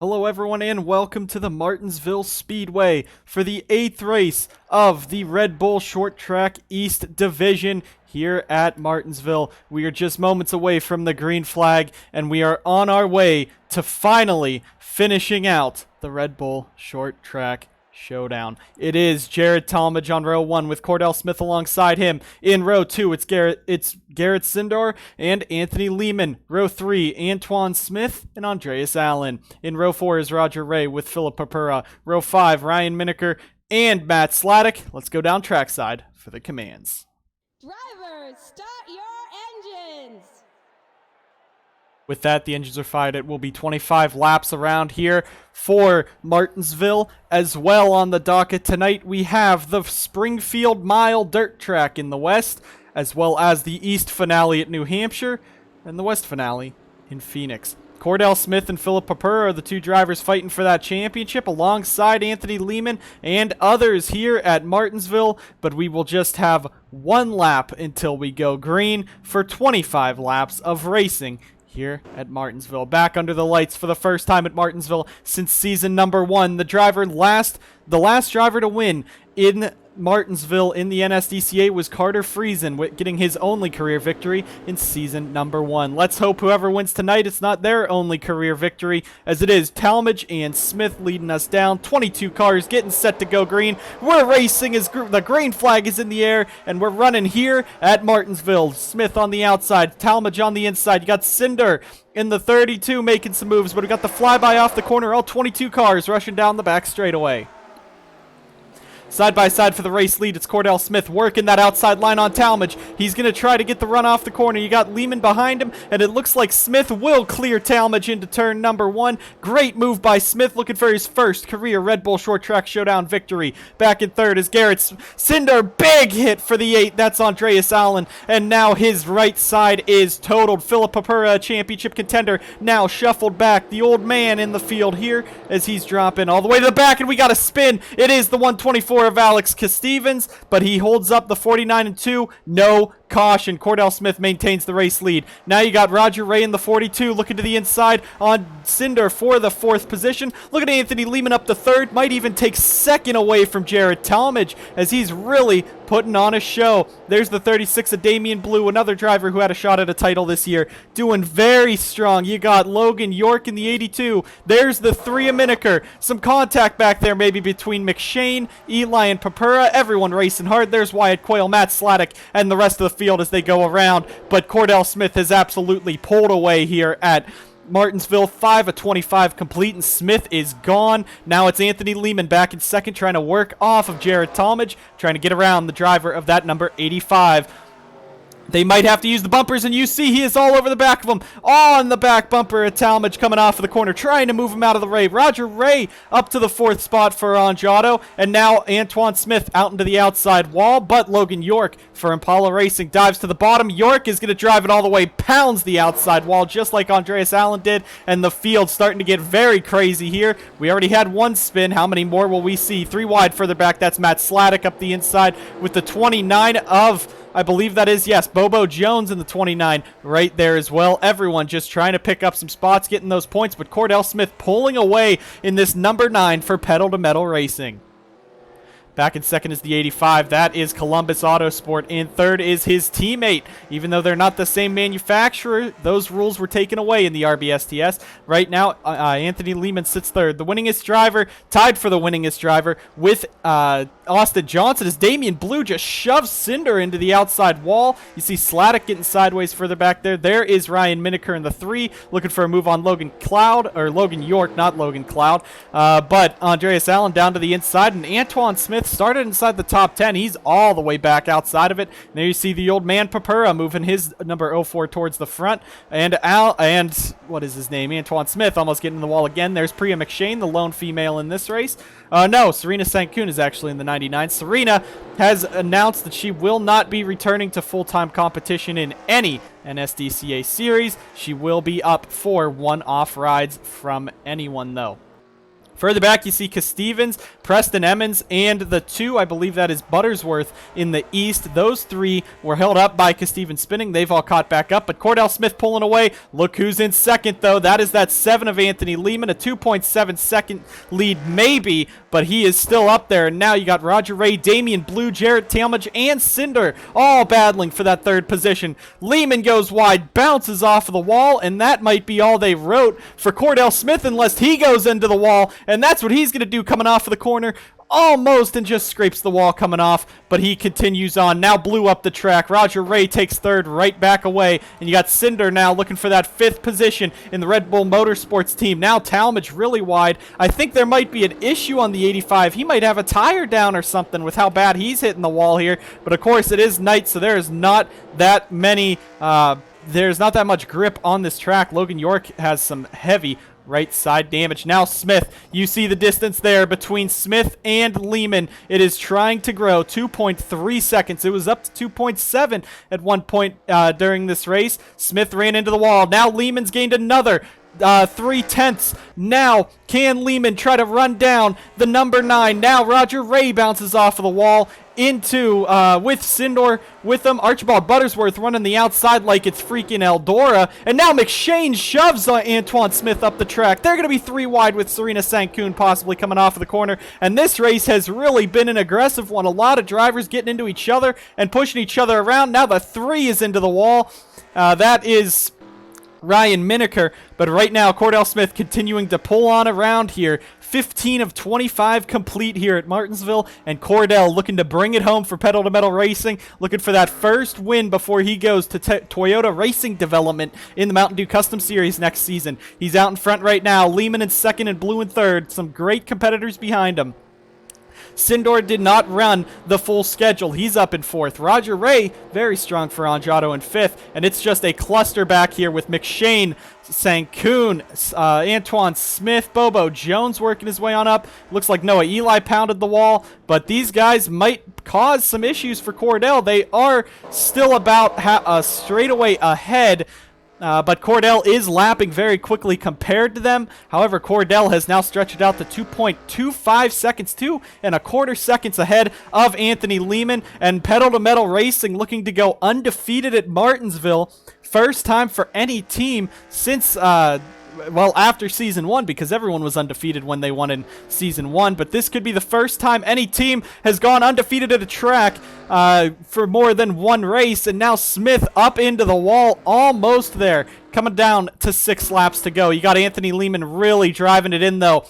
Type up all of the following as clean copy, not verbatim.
Hello everyone and welcome to the Martinsville Speedway for the 8th race of the Red Bull Short Track East Division here at Martinsville. We are just moments away from the green flag and we are on our way to finally finishing out the Red Bull Short Track Showdown. It is Jared Talmadge on row 1 with Cordell Smith alongside him. In row 2, it's Garrett Sindor and Anthony Lehman. Row 3, Antoine Smith and Andreas Allen. In row 4 is Roger Ray with Philip Papura. Row 5, Ryan Miniker and Matt Sladek. Let's go down trackside for the commands. Drivers, start your engines! With that, the engines are fired. It will be 25 laps around here for Martinsville. As well on the docket tonight, we have the Springfield Mile Dirt Track in the west, as well as the East Finale at New Hampshire, and the West Finale in Phoenix. Cordell Smith and Philip Papura are the two drivers fighting for that championship alongside Anthony Lehman and others here at Martinsville, but we will just have one lap until we go green for 25 laps of racing here at Martinsville. Back under the lights for the first time at Martinsville since season number 1. The last driver to win in Martinsville in the NSDCA was Carter Friesen, getting his only career victory in season number 1. Let's hope whoever wins tonight, it's not their only career victory, as it is Talmadge and Smith leading us down. 22 cars getting set to go green. We're racing as the green flag is in the air, and we're running here at Martinsville. Smith on the outside, Talmadge on the inside. You got Cinder in the 32 making some moves, but we got the flyby off the corner. All 22 cars rushing down the back straightaway. Side by side for the race lead, it's Cordell Smith working that outside line on Talmadge. He's going to try to get the run off the corner. You got Lehman behind him, and it looks like Smith will clear Talmadge into turn number 1. Great move by Smith, looking for his first career Red Bull Short Track Showdown victory. Back in third is Garrett Cinder. Big hit for the 8. That's Andreas Allen, and now his right side is totaled. Philip Papura, a championship contender, now shuffled back. The old man in the field here as he's dropping all the way to the back, and we got a spin. It is the 124 of Alex Stevens, but he holds up the 49 and 2. No caution. Cordell Smith maintains the race lead. Now you got Roger Ray in the 42 looking to the inside on Cinder for the 4th position. Look at Anthony Lehman up to 3rd. Might even take 2nd away from Jared Talmadge as he's really putting on a show. There's the 36 of Damian Blue, another driver who had a shot at a title this year, doing very strong. You got Logan York in the 82. There's the 3 of Miniker. Some contact back there maybe between McShane, Eli, and Papura. Everyone racing hard. There's Wyatt Quayle, Matt Sladek, and the rest of the field as they go around. But Cordell Smith has absolutely pulled away here at Martinsville. 5 of 25 complete, and Smith is gone. Now it's Anthony Lehman back in 2nd, trying to work off of Jared Talmadge, trying to get around the driver of that number 85. They might have to use the bumpers, and you see he is all over the back of them. On the back bumper at Talmadge coming off of the corner, trying to move him out of the way. Roger Ray up to the 4th spot for Angiato, and now Antoine Smith out into the outside wall, but Logan York for Impala Racing dives to the bottom. York is going to drive it all the way, pounds the outside wall, just like Andreas Allen did, and the field starting to get very crazy here. We already had one spin. How many more will we see? 3 wide further back. That's Matt Sladek up the inside with the 29 of... I believe that is, yes, Bobo Jones in the 29 right there as well. Everyone just trying to pick up some spots, getting those points, but Cordell Smith pulling away in this number 9 for Pedal to Metal Racing. Back in second is the 85. That is Columbus Autosport. In third is his teammate. Even though they're not the same manufacturer, those rules were taken away in the RBSTS. Right now, Anthony Lehman sits third. The winningest driver, tied for the winningest driver with Austin Johnson, as Damian Blue just shoves Cinder into the outside wall. You see Sladek getting sideways further back there. There is Ryan Miniker in the 3, looking for a move on Logan York, not Logan Cloud. But Andreas Allen down to the inside, and Antoine Smith started inside the top 10. He's all the way back outside of it. And there you see the old man Papura moving his number 04 towards the front. And what is his name? Antoine Smith almost getting in the wall again. There's Priya McShane, the lone female in this race. No, Serena Sankun is actually in the 99. Serena has announced that she will not be returning to full-time competition in any NSDCA series. She will be up for one-off rides from anyone, though. Further back, you see Stevens, Preston Emmons, and the 2, I believe that is Buttersworth in the east. Those 3 were held up by Stevens spinning. They've all caught back up, but Cordell Smith pulling away. Look who's in second, though. That is that 7 of Anthony Lehman, a 2.7 second lead maybe, but he is still up there. And now you got Roger Ray, Damian Blue, Jarrett Talmadge, and Cinder all battling for that 3rd position. Lehman goes wide, bounces off of the wall, and that might be all they wrote for Cordell Smith unless he goes into the wall. And that's what he's going to do coming off of the corner. Almost, and just scrapes the wall coming off, but he continues on. Now Blue up the track. Roger Ray takes 3rd, right back away, and you got Cinder now looking for that 5th position in the Red Bull Motorsports team. Now Talmadge really wide. I think there might be an issue on the 85. He might have a tire down or something with how bad he's hitting the wall here, but of course it is night, so there is not that many... there's not that much grip on this track. Logan York has some heavy right side damage. Now Smith, you see the distance there between Smith and Lehman. It is trying to grow. 2.3 seconds. It was up to 2.7 at one point during this race. Smith ran into the wall. Now Lehman's gained another 3/10. Now can Lehman try to run down the number 9? Now Roger Ray bounces off of the wall into with Sindor with him. Archibald Buttersworth running the outside like it's freaking Eldora, and now McShane shoves Antoine Smith up the track. They're going to be 3 wide with Serena Sankun possibly coming off of the corner, and this race has really been an aggressive one. A lot of drivers getting into each other and pushing each other around. Now the 3 is into the wall. That is Ryan Miniker, but right now Cordell Smith continuing to pull on around here. 15 of 25 complete here at Martinsville, and Cordell looking to bring it home for Pedal to Metal Racing, looking for that first win before he goes to Toyota Racing Development in the Mountain Dew Custom Series next season. He's out in front right now. Lehman in second and Blue in third. Some great competitors behind him. Sindor did not run the full schedule. He's up in 4th. Roger Ray, very strong for Angiato in 5th. And it's just a cluster back here with McShane, Sankun, Antoine Smith, Bobo Jones working his way on up. Looks like Noah Eli pounded the wall. But these guys might cause some issues for Cordell. They are still about a straightaway ahead. But Cordell is lapping very quickly compared to them. However, Cordell has now stretched it out to 2.25 seconds, 2.25 seconds ahead of Anthony Lehman. And Pedal to Metal Racing looking to go undefeated at Martinsville. First time for any team since... well, after Season 1, because everyone was undefeated when they won in Season 1, but this could be the first time any team has gone undefeated at a track for more than one race, and now Smith up into the wall, almost there, coming down to 6 laps to go. You got Anthony Lehman really driving it in, though,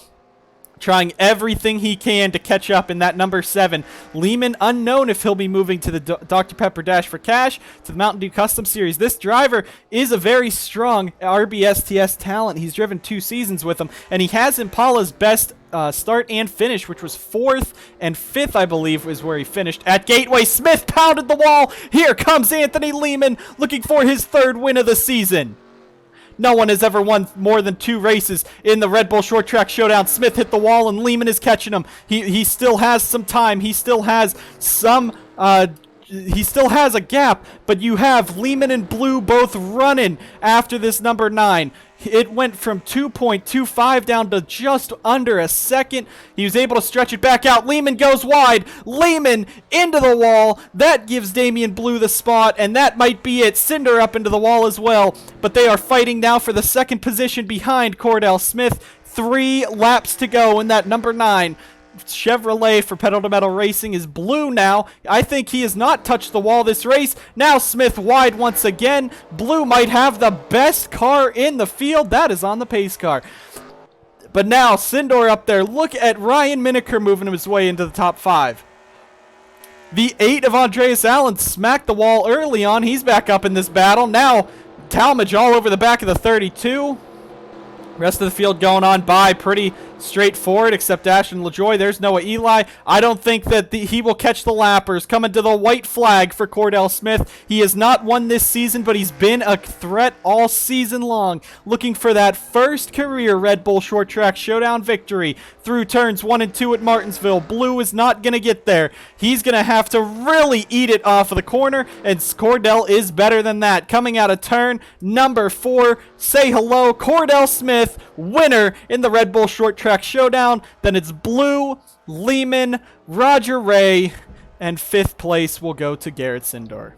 trying everything he can to catch up in that number 7. Lehman unknown if he'll be moving to the Dr. Pepper Dash for Cash, to the Mountain Dew Custom Series. This driver is a very strong RBSTS talent. He's driven 2 seasons with him, and he has Impala's best start and finish, which was 4th and 5th, I believe, is where he finished at Gateway. Smith pounded the wall. Here comes Anthony Lehman looking for his 3rd win of the season. No one has ever won more than 2 races in the Red Bull Short Track Showdown. Smith hit the wall, and Lehman is catching him. He still has some time. He still has some... he still has a gap, but you have Lehman and Blue both running after this number 9. It went from 2.25 down to just under a second. He was able to stretch it back out. Lehman goes wide. Lehman into the wall. That gives Damian Blue the spot, and that might be it. Cinder up into the wall as well, but they are fighting now for the 2nd position behind Cordell Smith. 3 laps to go in that number 9. Chevrolet for Pedal to Metal Racing is Blue now. I think he has not touched the wall this race. Now Smith wide once again. Blue might have the best car in the field. That is on the pace car. But now Sindor up there. Look at Ryan Miniker moving his way into the top 5. The 8 of Andreas Allen smacked the wall early on. He's back up in this battle. Now Talmadge all over the back of the 32. Rest of the field going on by pretty straightforward, except Ashton LaJoy. There's Noah Eli. I don't think that he will catch the lappers. Coming to the white flag for Cordell Smith. He has not won this season, but he's been a threat all season long. Looking for that first career Red Bull Short Track Showdown victory through turns 1 and 2 at Martinsville. Blue is not going to get there. He's going to have to really eat it off of the corner, and Cordell is better than that. Coming out of turn number 4, say hello, Cordell Smith, winner in the Red Bull Short Track Showdown. Then it's Blue, Lehman, Roger Ray, and 5th place will go to Garrett Sindor.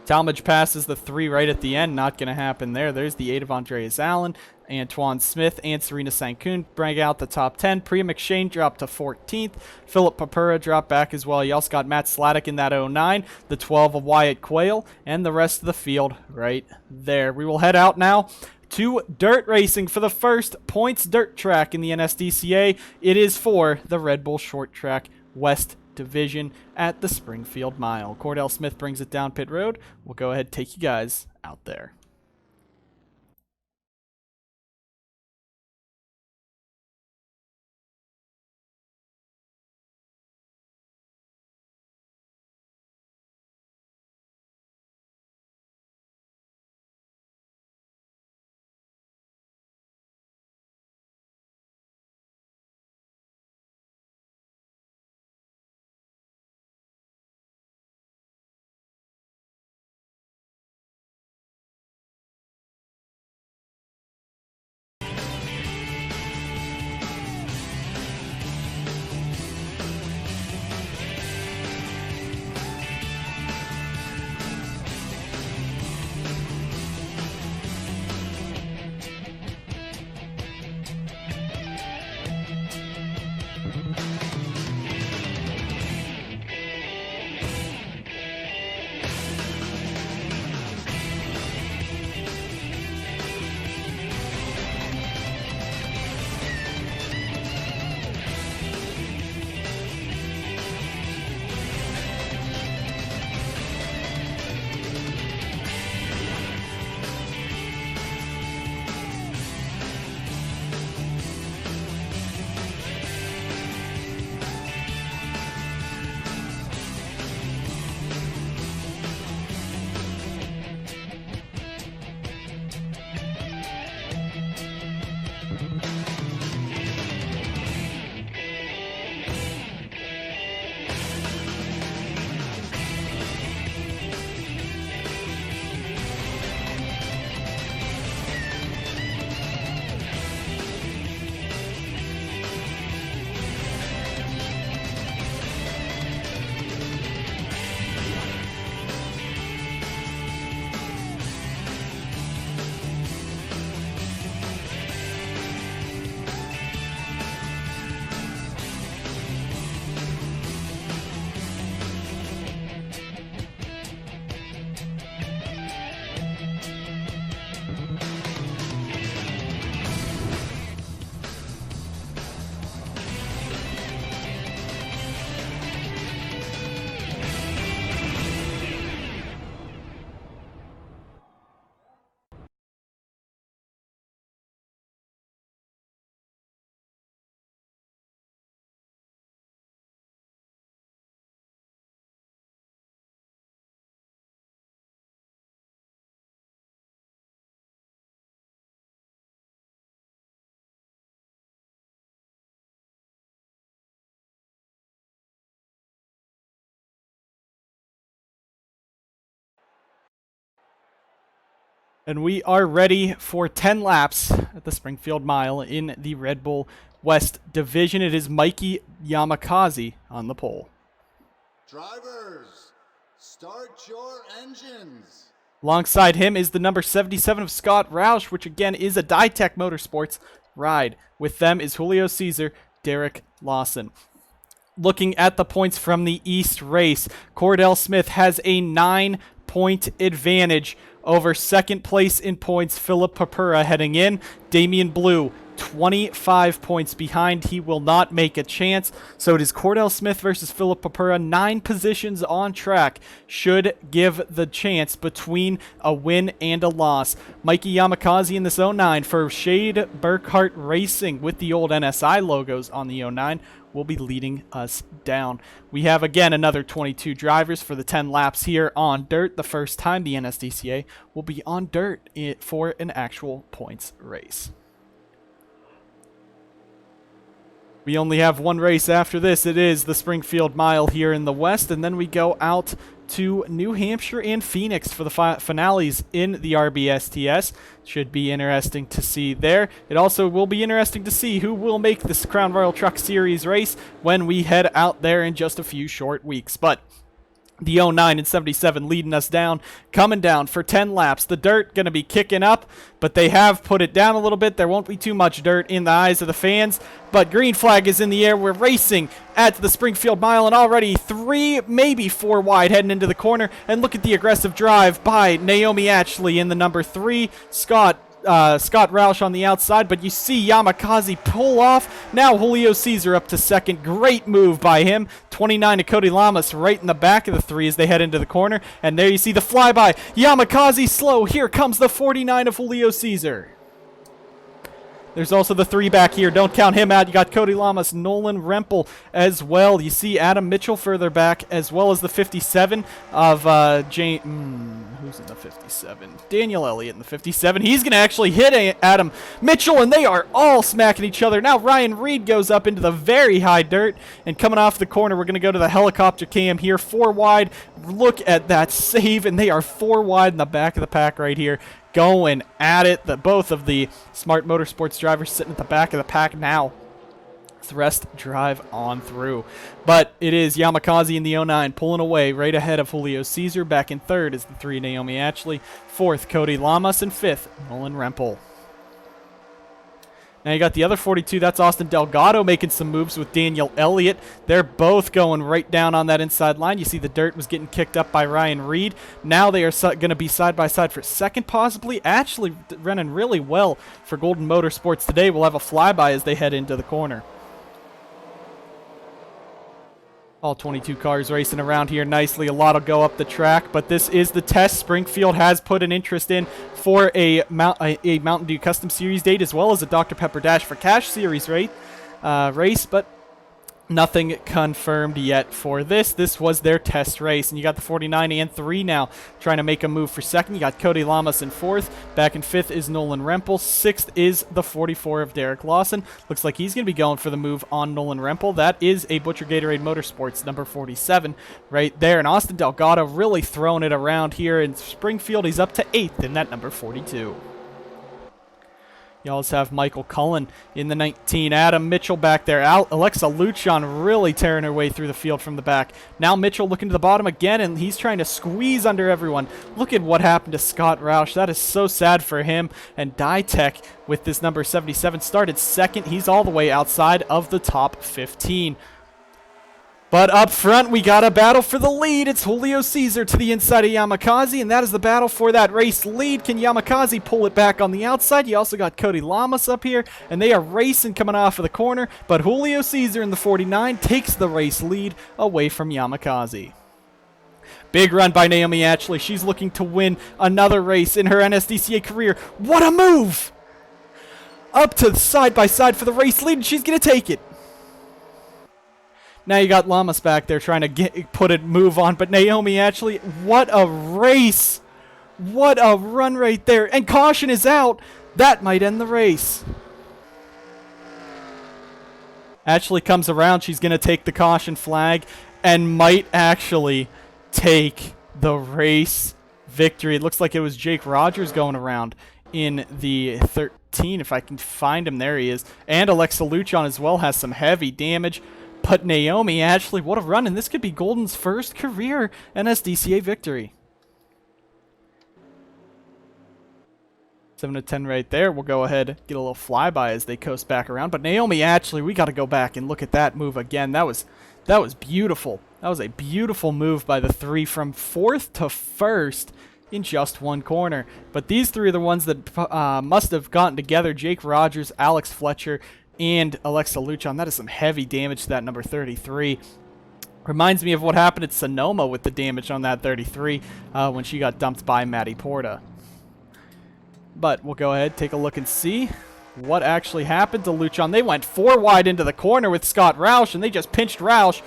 Talmadge passes the 3 right at the end. Not going to happen there. There's the 8 of Andreas Allen. Antoine Smith and Serena Sankoon bring out the top 10. Priya McShane dropped to 14th. Philip Papura dropped back as well. You also got Matt Sladek in that 09. The 12 of Wyatt Quayle. And the rest of the field right there. We will head out now to dirt racing for the first points dirt track in the NSDCA. It is for the Red Bull Short Track West Division at the Springfield Mile. Cordell Smith brings it down pit road. We'll go ahead and take you guys out there. And we are ready for 10 laps at the Springfield Mile in the Red Bull West Division. It is Mikey Yamakaze on the pole. Drivers, start your engines. Alongside him is the number 77 of Scott Roush, which again is a Ditech Motorsports ride. With them is Julio Caesar, Derek Lawson. Looking at the points from the East race, Cordell Smith has a 9-point advantage over second place in points, Philip Papura heading in. Damian Blue, 25 points behind. He will not make a chance. So it is Cordell Smith versus Philip Papura. 9 positions on track should give the chance between a win and a loss. Mikey Yamakaze in this 09 for Shade Burkhart Racing with the old NSI logos on the 09 will be leading us down. We have again another 22 drivers for the 10 laps here on dirt. The first time the NSDCA will be on dirt for an actual points race. We only have one race after this. It is the Springfield Mile here in the West, and then we go out to New Hampshire and Phoenix for the finales in the RBSTS. Should be interesting to see there. It also will be interesting to see who will make this Crown Royal Truck Series race when we head out there in just a few short weeks. But the 09 and 77 leading us down, coming down for 10 laps. The dirt going to be kicking up, but they have put it down a little bit. There won't be too much dirt in the eyes of the fans, but green flag is in the air. We're racing at the Springfield Mile, and already 3, maybe 4 wide heading into the corner. And look at the aggressive drive by Naomi Ashley in the number 3. Scott Roush on the outside, but you see Yamakaze pull off. Now Julio Caesar up to second. Great move by him. 29 to Cody Lamas right in the back of the 3 as they head into the corner. And there you see the flyby. Yamakaze slow. Here comes the 49 of Julio Caesar. There's also the 3 back here. Don't count him out. You got Cody Lamas, Nolan Rempel as well. You see Adam Mitchell further back, as well as the 57 of who's in the 57? Daniel Elliott in the 57. He's going to actually hit Adam Mitchell, and they are all smacking each other. Now Ryan Reed goes up into the very high dirt, and coming off the corner, we're going to go to the helicopter cam here. 4 wide. Look at that save, and they are 4 wide in the back of the pack right here. Going at it. Both of the Smart Motorsports drivers sitting at the back of the pack now. The rest drive on through. But it is Yamakaze in the 09 pulling away right ahead of Julio Caesar. Back in third is the 3 Naomi Ashley. 4th Cody Lamas, and 5th Nolan Rempel. Now you got the other 42. That's Austin Delgado making some moves with Daniel Elliott. They're both going right down on that inside line. You see the dirt was getting kicked up by Ryan Reed. Now they are going to be side by side for second, possibly. Actually running really well for Golden Motorsports today. We'll have a flyby as they head into the corner. All 22 cars racing around here nicely. A lot will go up the track, but this is the test. Springfield has put an interest in for a Mountain Dew Custom Series date, as well as a Dr. Pepper Dash for Cash Series race, but nothing confirmed yet for this. This was their test race, and you got the 49 and 3 now trying to make a move for second. You got Cody Lamas in 4th. Back in 5th is Nolan Rempel. 6th is the 44 of Derek Lawson. Looks like he's going to be going for the move on Nolan Rempel. That is a Butcher Gatorade Motorsports number 47 right there. And Austin Delgado really throwing it around here in Springfield. He's up to 8th in that number 42. You also have Michael Cullen in the 19. Adam Mitchell back there. Alexa Luchon really tearing her way through the field from the back. Now Mitchell looking to the bottom again, and he's trying to squeeze under everyone. Look at what happened to Scott Roush. That is so sad for him. And Ditech with this number 77 started second. He's all the way outside of the top 15. But up front, we got a battle for the lead. It's Julio Caesar to the inside of Yamakaze, and that is the battle for that race lead. Can Yamakaze pull it back on the outside? You also got Cody Lamas up here, and they are racing coming off of the corner. But Julio Caesar in the 49 takes the race lead away from Yamakaze. Big run by Naomi Ashley. She's looking to win another race in her NSDCA career. What a move! Up to side by side for the race lead, and she's going to take it. Now you got Lamas back there trying to move on, but Naomi Ashley, what a race. What a run right there. And caution is out. That might end the race. Ashley comes around. She's going to take the caution flag and might actually take the race victory. It looks like it was Jake Rogers going around in the 13, if I can find him. There he is. And Alexa Luchon as well has some heavy damage. But Naomi Ashley, what a run, and this could be Golden's first career NSDCA victory. 7 to 10 right there. We'll go ahead, get a little flyby as they coast back around. But Naomi Ashley, we got to go back and look at that move again. That was beautiful. That was a beautiful move by the 3 from 4th to 1st in just one corner. But these 3 are the ones that must have gotten together. Jake Rogers, Alex Fletcher, and Alexa Luchon. That is some heavy damage to that number 33. Reminds me of what happened at Sonoma with the damage on that 33 when she got dumped by Maddie Porta. But we'll go ahead, take a look and see what actually happened to Luchon. They went 4 wide into the corner with Scott Roush, and they just pinched Roush.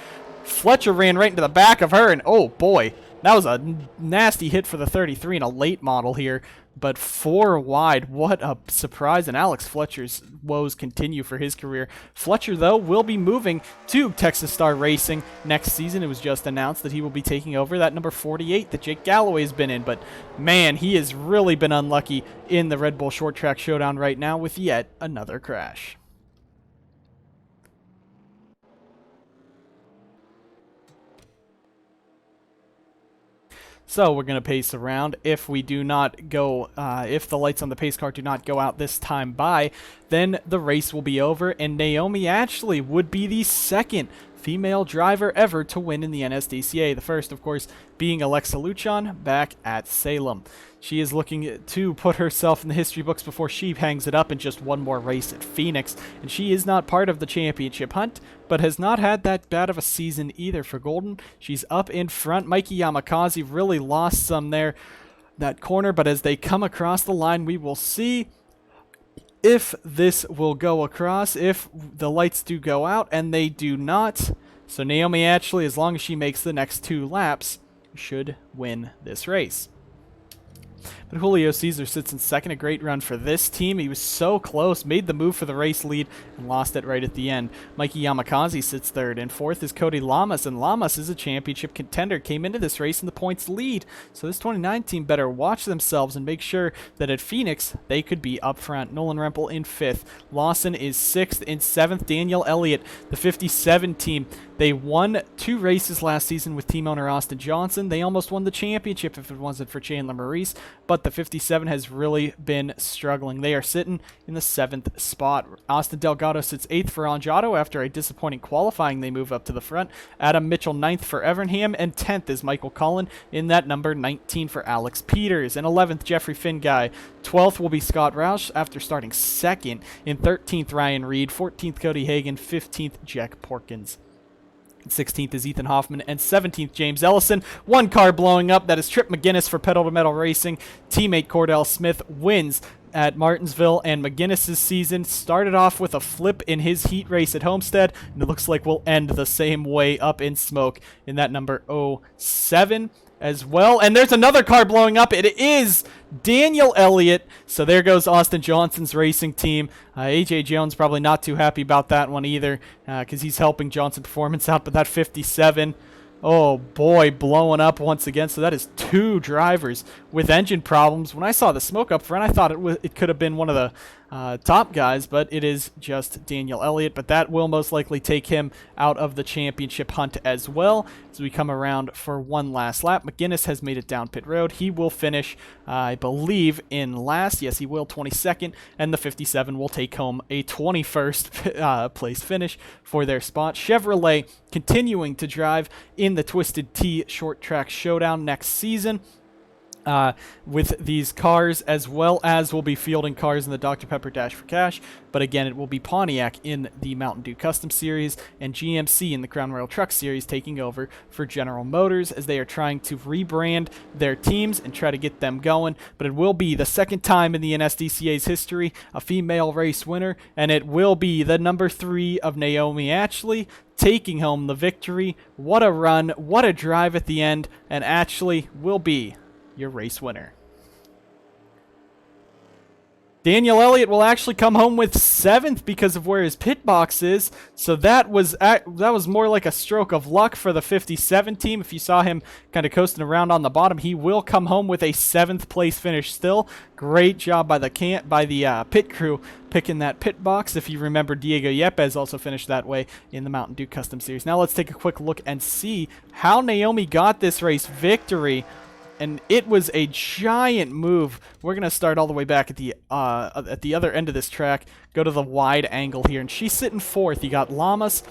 Fletcher ran right into the back of her, and oh boy, that was a nasty hit for the 33 in a late model here. But 4 wide, what a surprise, and Alex Fletcher's woes continue for his career. Fletcher, though, will be moving to Texas Star Racing next season. It was just announced that he will be taking over that number 48 that Jake Galloway's been in. But, man, he has really been unlucky in the Red Bull Short Track Showdown right now with yet another crash. So we're going to pace around. If we do not go, if the lights on the pace car do not go out this time by, then the race will be over, and Naomi Ashley would be the second female driver ever to win in the NSDCA. The first, of course, being Alexa Luchon back at Salem. She is looking to put herself in the history books before she hangs it up in just one more race at Phoenix. And she is not part of the championship hunt, but has not had that bad of a season either for Golden. She's up in front. Mikey Yamakaze really lost some there, that corner, but as they come across the line, we will see if this will go across, if the lights do go out, and they do not. So Naomi Ashley, as long as she makes the next 2 laps, should win this race. But Julio Cesar sits in second. A great run for this team. He was so close, made the move for the race lead, and lost it right at the end. Mikey Yamakaze sits third. And fourth is Cody Lamas, and Lamas is a championship contender. Came into this race in the points lead. So this 29 team better watch themselves and make sure that at Phoenix, they could be up front. Nolan Rempel in fifth. Lawson is sixth. In seventh, Daniel Elliott, the 57 team. They won 2 races last season with team owner Austin Johnson. They almost won the championship if it wasn't for Chandler Maurice, but the 57 has really been struggling. They are sitting in the 7th spot. Austin Delgado sits 8th for Anjato after a disappointing qualifying. They move up to the front. Adam Mitchell 9th for Evernham, and 10th is Michael Cullen in that number 19 for Alex Peters, and 11th Jeffrey Finguy. 12th will be Scott Roush after starting 2nd. In 13th Ryan Reed, 14th Cody Hagan, 15th Jack Porkins. 16th is Ethan Hoffman, and 17th James Ellison. 1 car blowing up. That is Trip McGinnis for Pedal to Metal Racing. Teammate Cordell Smith wins at Martinsville, and McGinnis' season started off with a flip in his heat race at Homestead, and it looks like we'll end the same way up in smoke in that number 07 as well. And there's another car blowing up. It is Daniel Elliott. So there goes Austin Johnson's racing team. AJ Jones probably not too happy about that one either, because he's helping Johnson Performance out. But that 57, oh boy, blowing up once again. So that is 2 drivers with engine problems. When I saw the smoke up front, I thought it could have been one of the top guys, but it is just Daniel Elliott. But that will most likely take him out of the championship hunt as well as we come around for one last lap. McGinnis has made it down pit road. He will finish, I believe, in last. Yes, he will, 22nd, and the 57 will take home a 21st place finish for their spot. Chevrolet continuing to drive in the Twisted Tea Short Track Showdown next season. With these cars, as well as we'll be fielding cars in the Dr. Pepper Dash for Cash, but again, it will be Pontiac in the Mountain Dew Custom Series and GMC in the Crown Royal Truck Series taking over for General Motors as they are trying to rebrand their teams and try to get them going. But it will be the second time in the NSDCA's history a female race winner, and it will be the number 3 of Naomi Ashley taking home the victory. What a run, what a drive at the end, and Ashley will be your race winner. Daniel Elliott will actually come home with 7th because of where his pit box is. So that was more like a stroke of luck for the 57 team. If you saw him kind of coasting around on the bottom, he will come home with a 7th place finish still. Great job by the pit crew picking that pit box. If you remember, Diego Yepes also finished that way in the Mountain Dew Custom Series. Now let's take a quick look and see how Naomi got this race victory. And it was a giant move. We're going to start all the way back at the other end of this track, go to the wide angle here, and she's sitting 4th. You got Lamas,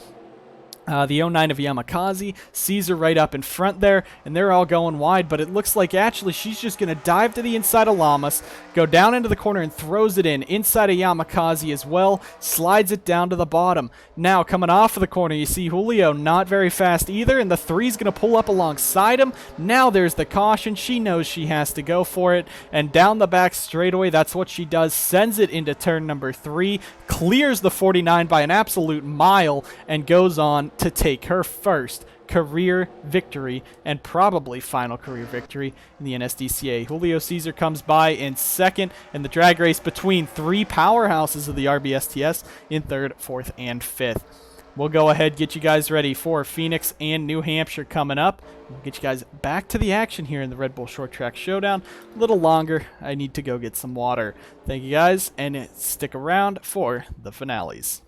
the 09 of Yamakaze, Caesar right up in front there, and they're all going wide, but it looks like actually she's just going to dive to the inside of Lamas, go down into the corner and throws it inside of Yamakaze as well, slides it down to the bottom. Now, coming off of the corner, you see Julio not very fast either, and the 3's going to pull up alongside him. Now there's the caution. She knows she has to go for it, and down the back straightaway, that's what she does, sends it into turn number 3, clears the 49 by an absolute mile, and goes on to take her first career victory and probably final career victory in the NSDCA. Julio Caesar comes by in 2nd in the drag race between 3 powerhouses of the RBSTS in 3rd, 4th, and 5th. We'll go ahead, get you guys ready for Phoenix and New Hampshire coming up. We'll get you guys back to the action here in the Red Bull Short Track Showdown. A little longer. I need to go get some water. Thank you guys, and stick around for the finales.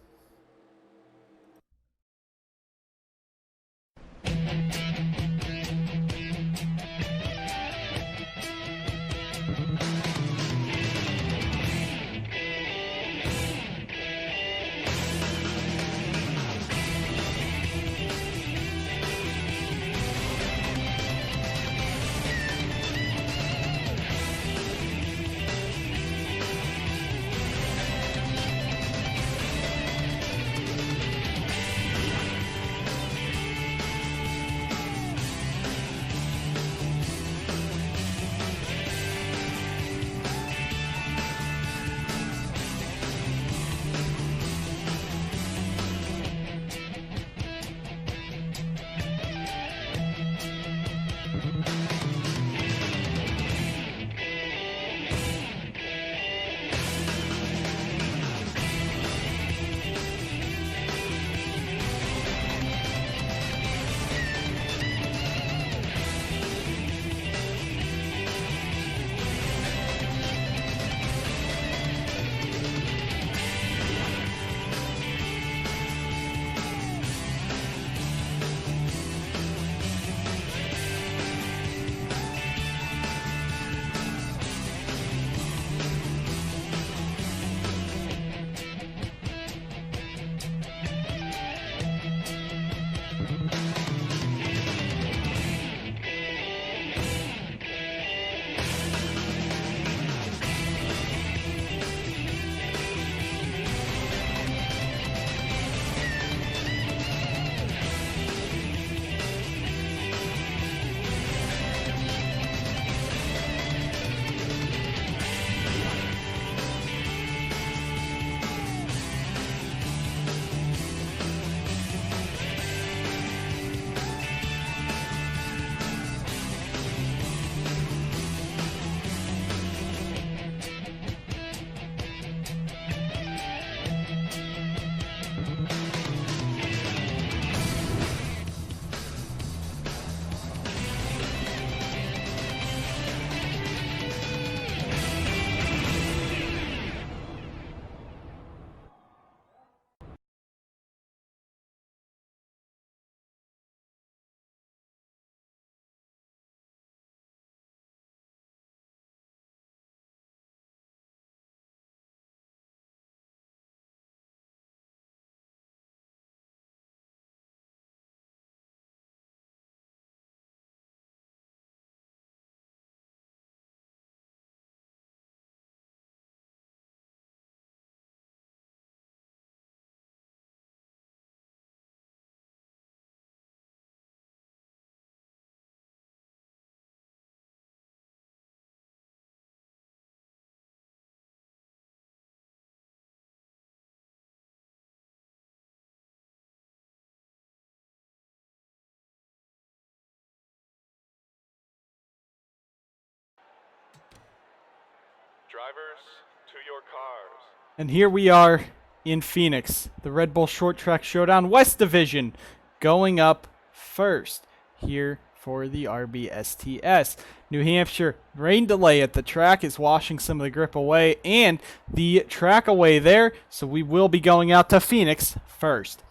Drivers, to your cars. And here we are in Phoenix, the Red Bull Short Track Showdown West Division, going up first here for the RBSTS. New Hampshire, rain delay at the track is washing some of the grip away and the track away there, so we will be going out to Phoenix first.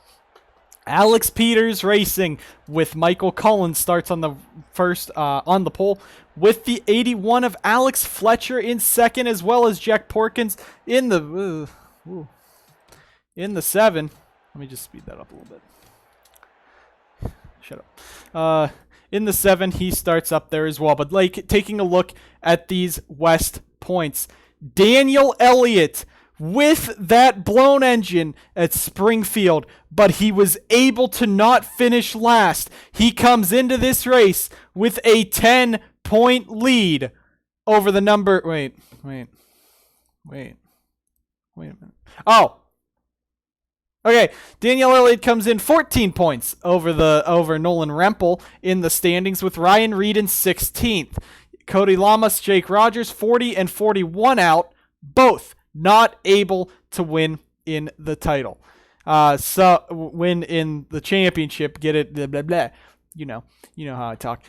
Alex Peters Racing with Michael Cullen starts on the first on the pole with the 81 of Alex Fletcher in second, as well as Jack Porkins in the 7. Let me just speed that up a little bit. Shut up. In the 7, he starts up there as well. But like taking a look at these West points, Daniel Elliott with that blown engine at Springfield, but he was able to not finish last. He comes into this race with a 10-point lead over the number. Wait a minute. Oh. Okay, Daniel Elliott comes in 14 points over Nolan Rempel in the standings, with Ryan Reed in 16th. Cody Lamas, Jake Rogers, 40 and 41 out, both not able to win in the title. So win in the championship, get it, blah, blah, blah. You know how I talk.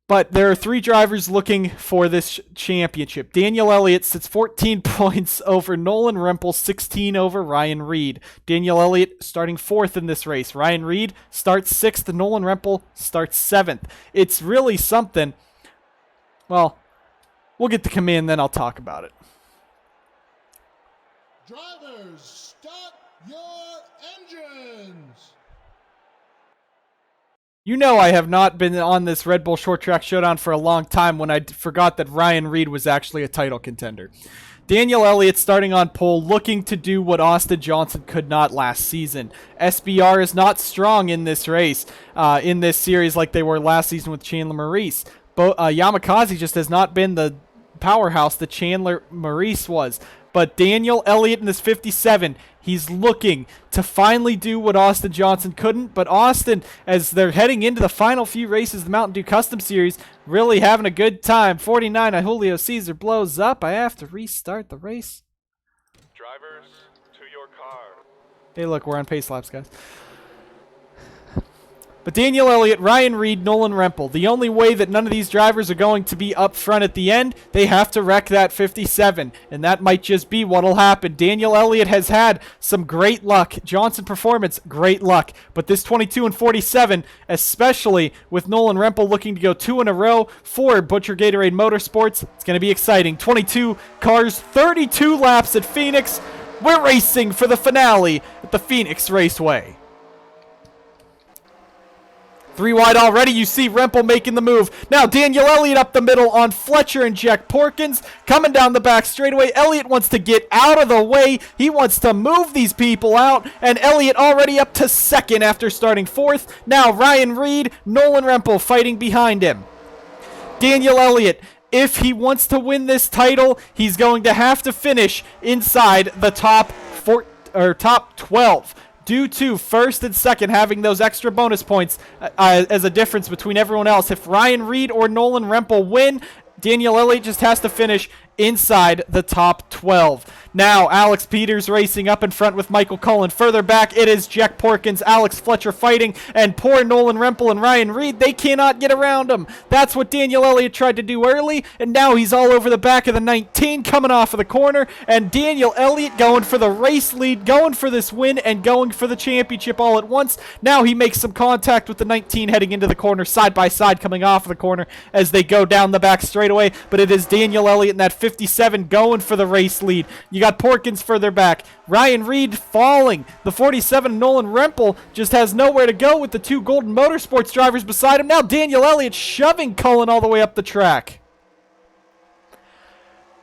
But there are 3 drivers looking for this championship. Daniel Elliott sits 14 points over Nolan Rempel, 16 over Ryan Reed. Daniel Elliott starting 4th in this race. Ryan Reed starts 6th. Nolan Rempel starts 7th. It's really something. Well, we'll get the command, then I'll talk about it. Drivers, start your engines. You know I have not been on this Red Bull Short Track Showdown for a long time when I forgot that Ryan Reed was actually a title contender. Daniel Elliott starting on pole, looking to do what Austin Johnson could not last season. SBR is not strong in this race, in this series like they were last season with Chandler Maurice. Yamakaze just has not been the powerhouse that Chandler Maurice was. But Daniel Elliott in this 57, he's looking to finally do what Austin Johnson couldn't. But Austin, as they're heading into the final few races of the Mountain Dew Custom Series, really having a good time. 49 on Julio Caesar blows up. I have to restart the race. Drivers, to your car. Hey, look, we're on pace laps, guys. But Daniel Elliott, Ryan Reed, Nolan Rempel, the only way that none of these drivers are going to be up front at the end, they have to wreck that 57, and that might just be what'll happen. Daniel Elliott has had some great luck. Johnson Performance, great luck. But this 22 and 47, especially with Nolan Rempel looking to go 2 in a row for Butcher Gatorade Motorsports, it's going to be exciting. 22 cars, 32 laps at Phoenix. We're racing for the finale at the Phoenix Raceway. 3 wide already. You see Rempel making the move. Now Daniel Elliott up the middle on Fletcher and Jack Porkins. Coming down the back straightaway. Elliott wants to get out of the way. He wants to move these people out. And Elliott already up to 2nd after starting 4th. Now Ryan Reed, Nolan Rempel fighting behind him. Daniel Elliott, if he wants to win this title, he's going to have to finish inside the top 12. Due to 1st and 2nd having those extra bonus points as a difference between everyone else. If Ryan Reed or Nolan Rempel win, Daniel Elliott just has to finish inside the top 12. Now, Alex Peters racing up in front with Michael Cullen. Further back, it is Jack Porkins, Alex Fletcher fighting, and poor Nolan Rempel and Ryan Reed, they cannot get around him. That's what Daniel Elliott tried to do early, and now he's all over the back of the 19, coming off of the corner, and Daniel Elliott going for the race lead, going for this win, and going for the championship all at once. Now he makes some contact with the 19 heading into the corner, side by side, coming off of the corner as they go down the back straightaway, but it is Daniel Elliott in that 57 going for the race lead. You got Porkins further back. Ryan Reed falling. The 47 Nolan Rempel just has nowhere to go with the 2 Golden Motorsports drivers beside him. Now Daniel Elliott shoving Cullen all the way up the track.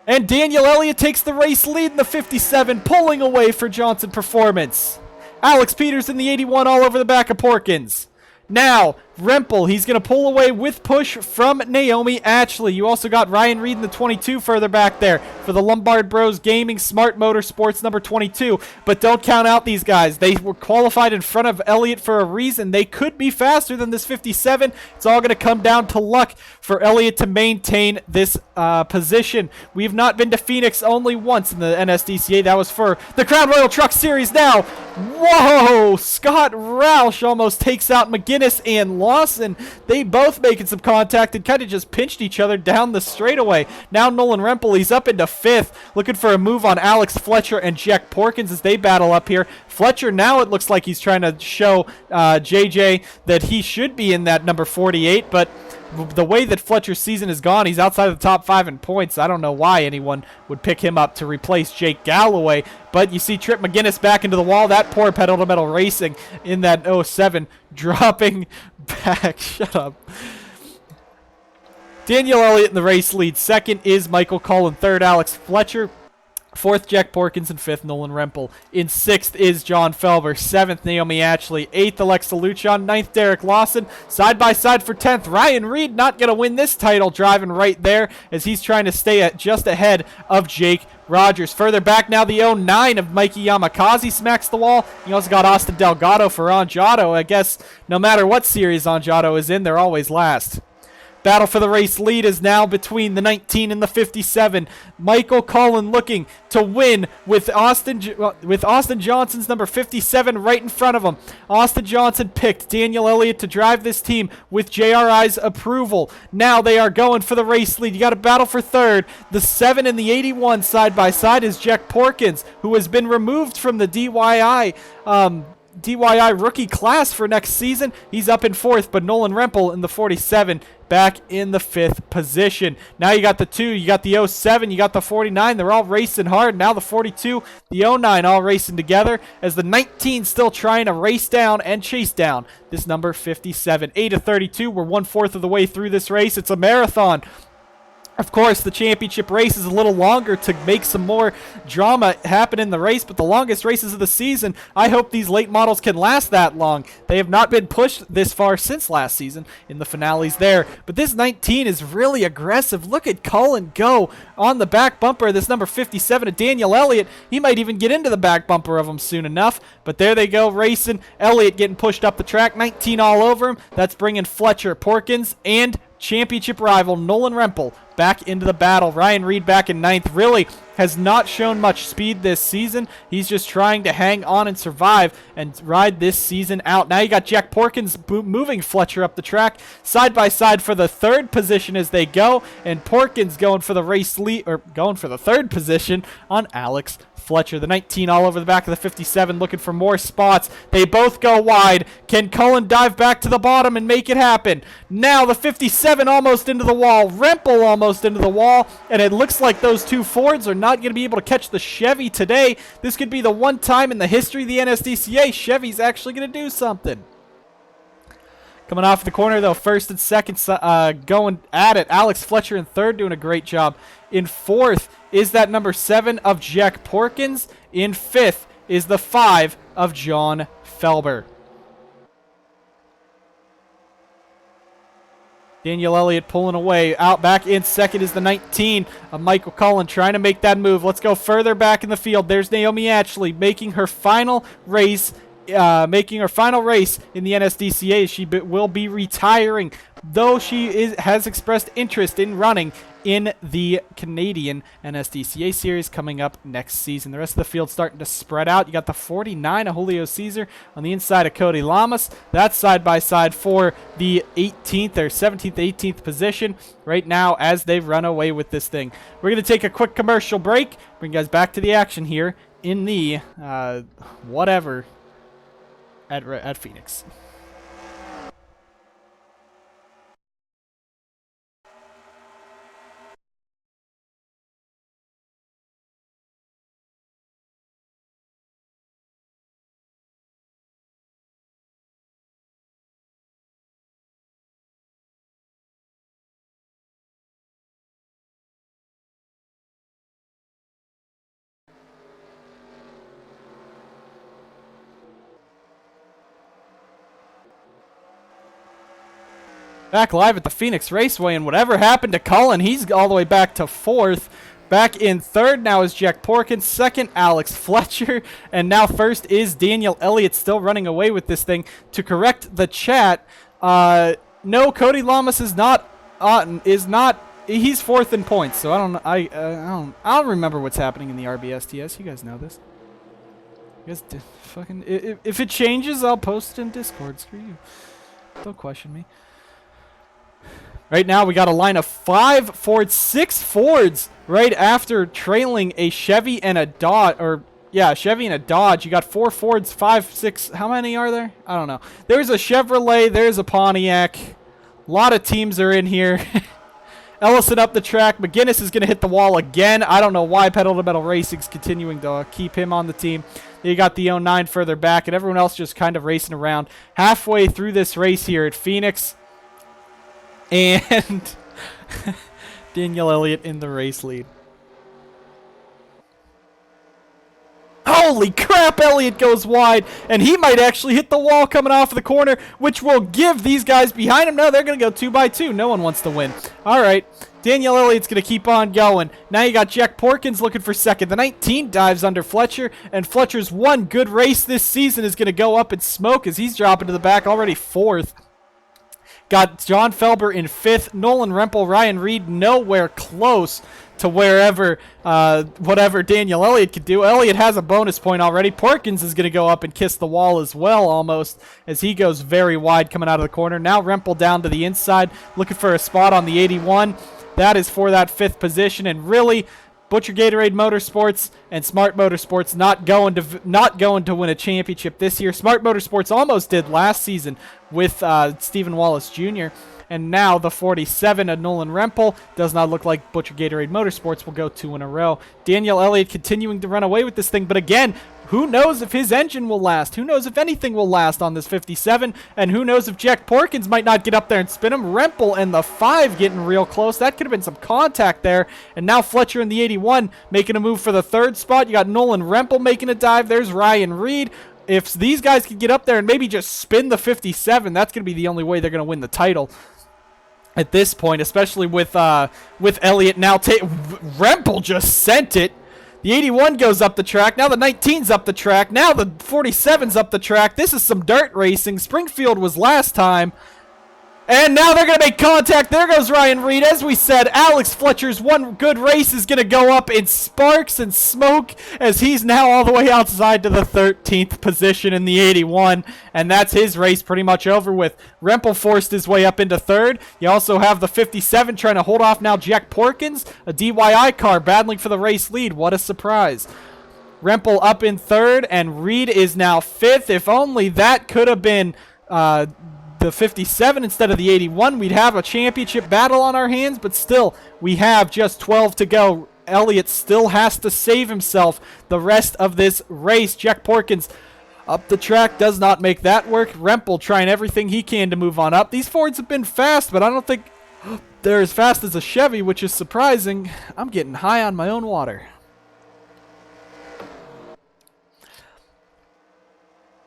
And Daniel Elliott takes the race lead in the 57, pulling away for Johnson Performance. Alex Peters in the 81 all over the back of Porkins. Now, Rempel, he's going to pull away with push from Naomi Ashley. You also got Ryan Reed in the 22 further back there for the Lombard Bros Gaming Smart Motorsports number 22. But don't count out these guys. They were qualified in front of Elliott for a reason. They could be faster than this 57. It's all going to come down to luck for Elliott to maintain this position. We have not been to Phoenix only once in the NSDCA. That was for the Crown Royal Truck Series. Now, whoa, Scott Roush almost takes out McGinnis and Lawson. They both making some contact and kind of just pinched each other down the straightaway. Now Nolan Rempel, he's up into 5th, looking for a move on Alex Fletcher and Jack Porkins as they battle up here. Fletcher, now it looks like he's trying to show JJ that he should be in that number 48, but the way that Fletcher's season is gone, he's outside of the top 5 in points. I don't know why anyone would pick him up to replace Jake Galloway. But you see Trip McGinnis back into the wall. That poor pedal-to-metal racing in that 07 dropping back. Shut up. Daniel Elliott in the race lead. 2nd is Michael Cullen. 3rd, Alex Fletcher. 4th, Jack Porkins, and 5th, Nolan Rempel. In 6th is John Felber. 7th, Naomi Ashley. 8th, Alexa Luchon. 9th, Derek Lawson. Side by side for 10th. Ryan Reed not going to win this title, driving right there as he's trying to stay at just ahead of Jake Rogers. Further back now, the 09 of Mikey Yamakaze smacks the wall. You also got Austin Delgado for Angiato. I guess no matter what series Angiato is in, they're always last. Battle for the race lead is now between the 19 and the 57. Michael Cullen looking to win with Austin Johnson's number 57 right in front of him. Austin Johnson picked Daniel Elliott to drive this team with JRI's approval. Now they are going for the race lead. You got a battle for 3rd. The 7 and the 81 side by side is Jack Porkins, who has been removed from the DYI rookie class for next season. He's up in 4th, but Nolan Rempel in the 47 back in the 5th position. Now you got the 2, you got the 07, you got the 49. They're all racing hard. Now the 42, the 09 all racing together as the 19 still trying to race down and chase down this number 57. 8 of 32. We're 1/4 of the way through this race. It's a marathon. Of course, the championship race is a little longer to make some more drama happen in the race, but the longest races of the season, I hope these late models can last that long. They have not been pushed this far since last season in the finales there, but this 19 is really aggressive. Look at Cullen go on the back bumper of this number 57 of Daniel Elliott. He might even get into the back bumper of him soon enough, but there they go racing. Elliott getting pushed up the track, 19 all over him. That's bringing Fletcher, Porkins, and championship rival Nolan Rempel back into the battle. Ryan Reed back in 9th really has not shown much speed this season. He's just trying to hang on and survive and ride this season out. Now you got Jack Porkins moving Fletcher up the track side by side for the 3rd position as they go, and Porkins going for the race lead, or going for the 3rd position on Alex Fletcher. The 19 all over the back of the 57 looking for more spots. They both go wide. Can Cullen dive back to the bottom and make it happen? Now the 57 almost into the wall. Rempel almost into the wall. And it looks like those two Fords are not going to be able to catch the Chevy today. This could be the one time in the history of the NSDCA Chevy's actually going to do something. Coming off the corner, though, 1st and 2nd going at it. Alex Fletcher in 3rd doing a great job. In 4th is that number 7 of Jack Porkins. In 5th is the 5 of John Felber. Daniel Elliott pulling away. Out back in 2nd is the 19 of Michael Cullen trying to make that move. Let's go further back in the field. There's Naomi Ashley making her final race in the NSDCA. She will be retiring, though she has expressed interest in running in the Canadian NSDCA series coming up next season. The rest of the field starting to spread out. You got the 49 of Julio Cesar on the inside of Cody Lamas. That's side by side for the 18th or 17th, 18th position right now as they've run away with this thing. We're going to take a quick commercial break. Bring you guys back to the action here in the whatever at Phoenix. Back live at the Phoenix Raceway, and whatever happened to Cullen, he's all the way back to 4th. Back in 3rd now is Jack Porkins. 2nd, Alex Fletcher. And now 1st is Daniel Elliott, still running away with this thing. To correct the chat, no, Cody Lamas is not. He's 4th in points. So I don't remember what's happening in the RBSTS. You guys know this. You guys fucking. If it changes, I'll post it in Discord. Screw you. Don't question me. Right now, we got a line of 5 Fords, 6 Fords right after trailing a Chevy and a Dodge. Or, yeah, Chevy and a Dodge. You got 4 Fords, 5, 6. How many are there? I don't know. There's a Chevrolet. There's a Pontiac. A lot of teams are in here. Ellison up the track. McGinnis is going to hit the wall again. I don't know why Pedal to Metal Racing's continuing to keep him on the team. You got the 09 further back, and everyone else just kind of racing around. Halfway through this race here at Phoenix. And Daniel Elliott in the race lead. Holy crap, Elliott goes wide, and he might actually hit the wall coming off of the corner, which will give these guys behind him. No, they're going to go 2 by 2. No one wants to win. All right, Daniel Elliott's going to keep on going. Now you got Jack Porkins looking for 2nd. The 19 dives under Fletcher, and Fletcher's one good race this season is going to go up in smoke as he's dropping to the back, already 4th. Got John Felber in 5th. Nolan Rempel, Ryan Reed nowhere close to whatever Daniel Elliott could do. Elliott has a bonus point already. Porkins is going to go up and kiss the wall as well almost as he goes very wide coming out of the corner. Now Rempel down to the inside looking for a spot on the 81. That is for that 5th position, and really Butcher Gatorade Motorsports and Smart Motorsports not going to win a championship this year. Smart Motorsports almost did last season with Stephen Wallace Jr. And now the 47 of Nolan Rempel does not look like Butcher Gatorade Motorsports will go 2 in a row. Daniel Elliott continuing to run away with this thing, but again, who knows if his engine will last? Who knows if anything will last on this 57? And who knows if Jack Porkins might not get up there and spin him? Rempel and the 5 getting real close. That could have been some contact there. And now Fletcher in the 81 making a move for the 3rd spot. You got Nolan Rempel making a dive. There's Ryan Reed. If these guys could get up there and maybe just spin the 57, that's going to be the only way they're going to win the title at this point, especially with Elliott now. Rempel just sent it. The 81 goes up the track. Now the 19's up the track. Now the 47's up the track. This is some dirt racing. Springfield was last time. And now they're going to make contact. There goes Ryan Reed. As we said, Alex Fletcher's one good race is going to go up in sparks and smoke as he's now all the way outside to the 13th position in the 81. And that's his race pretty much over with. Rempel forced his way up into 3rd. You also have the 57 trying to hold off now Jack Porkins. A DYI car battling for the race lead. What a surprise. Rempel up in 3rd, and Reed is now 5th. If only that could have been the 57 instead of the 81, we'd have a championship battle on our hands, but still, we have just 12 to go. Elliott still has to save himself the rest of this race. Jack Porkins up the track does not make that work. Rempel trying everything he can to move on up. These Fords have been fast, but I don't think they're as fast as a Chevy, which is surprising. I'm getting high on my own water.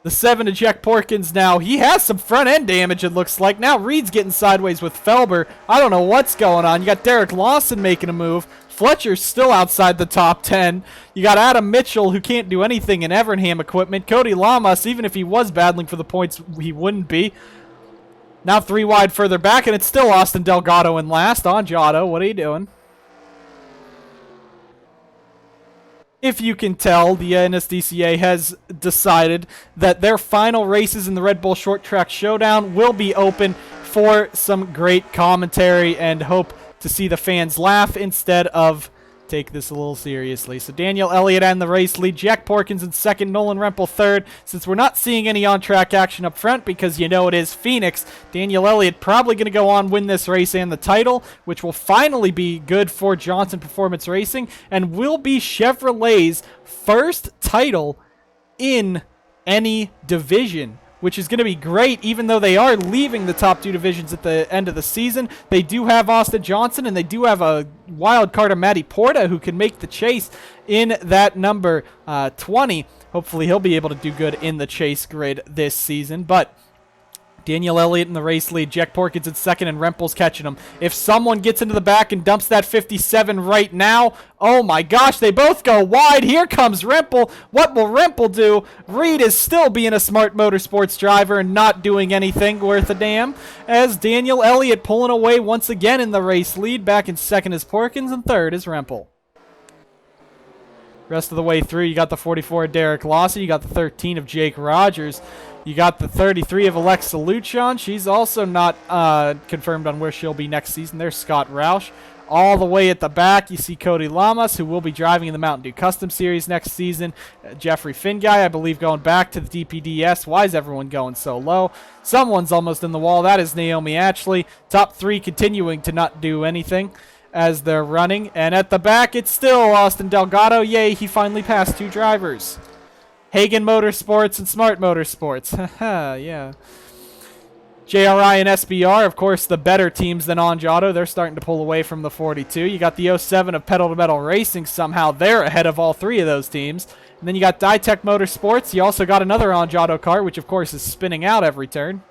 The 7 to Jack Porkins now. He has some front end damage, it looks like. Now Reed's getting sideways with Felber. I don't know what's going on. You got Derek Lawson making a move. Fletcher's still outside the top 10. You got Adam Mitchell, who can't do anything in Evernham equipment. Cody Lamas, even if he was battling for the points, he wouldn't be. Now 3 wide further back, and it's still Austin Delgado in last. On Giotto, what are you doing? If you can tell, the NSDCA has decided that their final races in the Red Bull Short Track Showdown will be open for some great commentary and hope to see the fans laugh instead of take this a little seriously. So Daniel Elliott and the race lead. Jack Porkins in 2nd, Nolan Rempel 3rd. Since we're not seeing any on-track action up front because you know it is Phoenix, Daniel Elliott probably going to go on win this race and the title, which will finally be good for Johnson Performance Racing and will be Chevrolet's first title in any division, which is going to be great, even though they are leaving the top 2 divisions at the end of the season. They do have Austin Johnson, and they do have a wild card of Matty Porta, who can make the chase in that number 20. Hopefully he'll be able to do good in the chase grid this season. But Daniel Elliott in the race lead. Jack Porkins in second, and Rempel's catching him. If someone gets into the back and dumps that 57 right now, oh my gosh, they both go wide. Here comes Rempel. What will Rempel do? Reed is still being a smart motorsports driver and not doing anything worth a damn, as Daniel Elliott pulling away once again in the race lead. Back in second is Porkins, and third is Rempel. Rest of the way through, you got the 44 of Derek Lawson. You got the 13 of Jake Rogers. You got the 33 of Alexa Luchon. She's also not confirmed on where she'll be next season. There's Scott Roush. All the way at the back, you see Cody Lamas, who will be driving in the Mountain Dew Custom Series next season. Jeffrey Finguy, I believe, going back to the DPDS. Why is everyone going so low? Someone's almost in the wall. That is Naomi Ashley. Top three continuing to not do anything as they're running. And at the back, it's still Austin Delgado. Yay, he finally passed two drivers. Hagen Motorsports and Smart Motorsports. Haha, yeah. JRI and SBR, of course, the better teams than Anjado. They're starting to pull away from the 42. You got the 07 of Pedal to Metal Racing. Somehow they're ahead of all three of those teams. And then you got Ditech Motorsports. You also got another Anjado car, which, of course, is spinning out every turn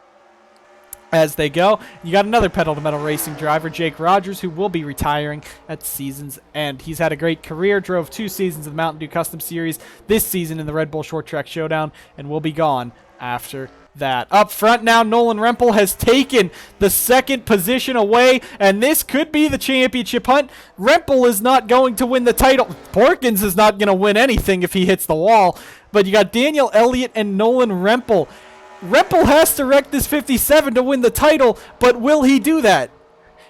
as they go. You got another Pedal to Metal Racing driver, Jake Rogers, who will be retiring at season's end. He's had a great career, drove 2 seasons of the Mountain Dew Custom Series, this season in the Red Bull Short Track Showdown, and will be gone after that. Up front now, Nolan Rempel has taken the second position away, and this could be the championship hunt. Rempel is not going to win the title. Porkins is not going to win anything if he hits the wall, but you got Daniel Elliott and Nolan Rempel. Rempel has to wreck this 57 to win the title, but will he do that?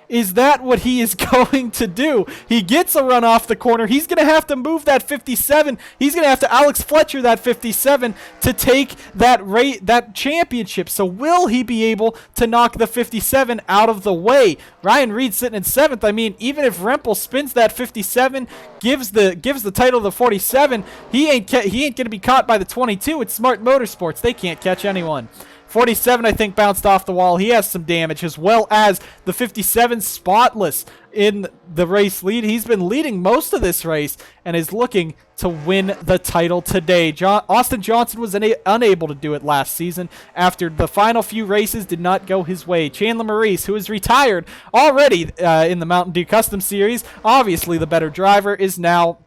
Is that what he is going to do? He gets a run off the corner. He's going to have to move that 57. He's going to have to Alex Fletcher that 57 to take that championship. So will he be able to knock the 57 out of the way? Ryan Reed sitting in 7th. I mean, even if Rempel spins that 57, gives the title to the 47, he ain't going to be caught by the 22. It's Smart Motorsports. They can't catch anyone. 47, I think, bounced off the wall. He has some damage, as well as the 57 spotless in the race lead. He's been leading most of this race and is looking to win the title today. Austin Johnson was unable to do it last season after the final few races did not go his way. Chandler Maurice, who is retired already in the Mountain Dew Custom Series, obviously the better driver, is now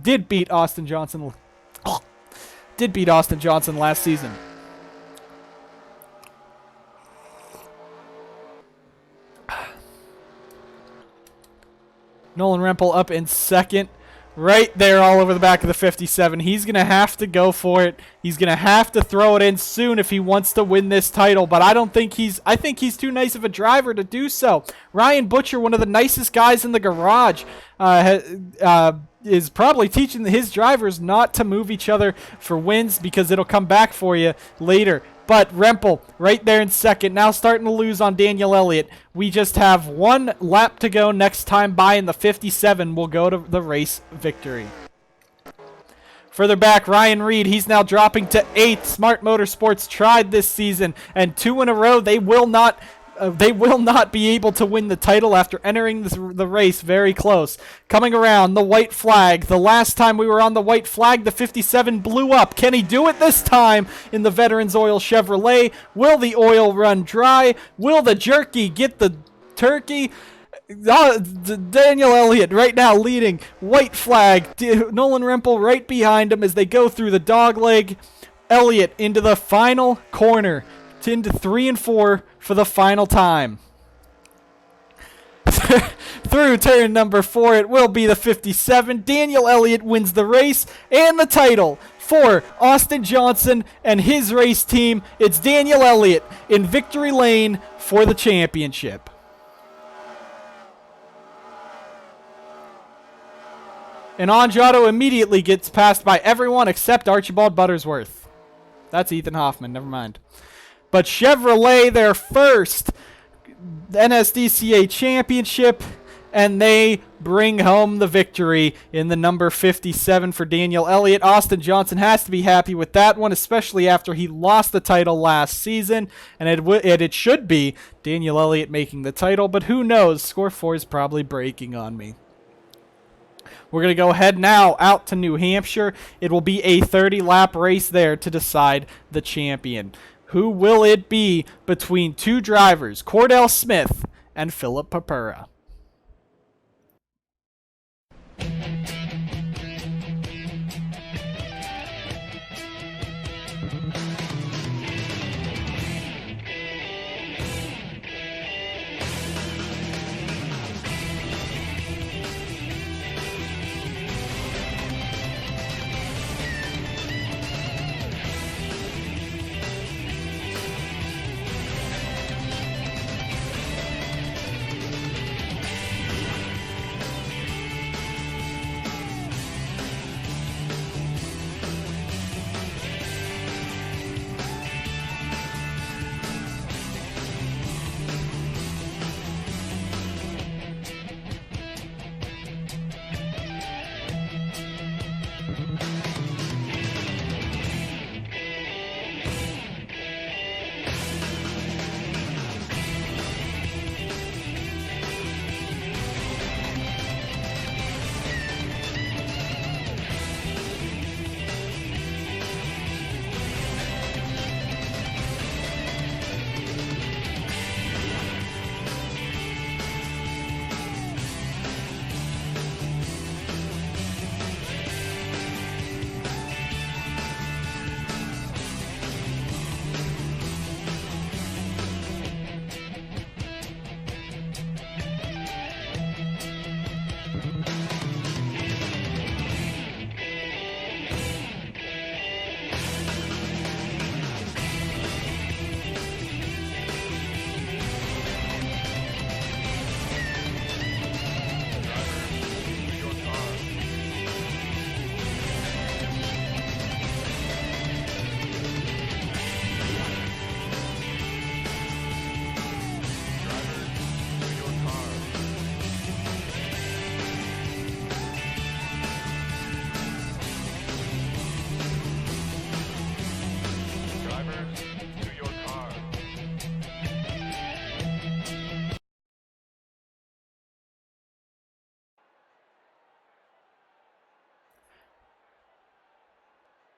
did beat Austin Johnson last season. Nolan Rempel up in second, right there all over the back of the 57. He's going to have to go for it. He's going to have to throw it in soon if he wants to win this title, but I think he's too nice of a driver to do so. Ryan Butcher, one of the nicest guys in the garage, is probably teaching his drivers not to move each other for wins because it'll come back for you later. But Rempel right there in second, now starting to lose on Daniel Elliott. We just have 1 lap to go. Next time by in the 57 will go to the race victory. Further back, Ryan Reed, he's now dropping to 8th. Smart Motorsports tried this season, and 2 in a row. They will not be able to win the title after entering the race very close. Coming around, the white flag. The last time we were on the white flag, the 57 blew up. Can he do it this time in the Veterans Oil Chevrolet? Will the oil run dry? Will the jerky get the turkey? Daniel Elliott right now leading. White flag. Nolan Rempel right behind him as they go through the dog leg. Elliott into the final corner. Into 3 and 4 for the final time. Through turn number 4, it will be the 57. Daniel Elliott wins the race and the title for Austin Johnson and his race team. It's Daniel Elliott in victory lane for the championship. And Anjado immediately gets passed by everyone except Archibald Buttersworth. That's Ethan Hoffman, never mind. But Chevrolet, their first NSDCA championship, and they bring home the victory in the number 57 for Daniel Elliott. Austin Johnson has to be happy with that one, especially after he lost the title last season, and it should be Daniel Elliott making the title, but who knows? Score 4 is probably breaking on me. We're going to go ahead now out to New Hampshire. It will be a 30-lap race there to decide the champion. Who will it be between two drivers, Cordell Smith and Philip Papura?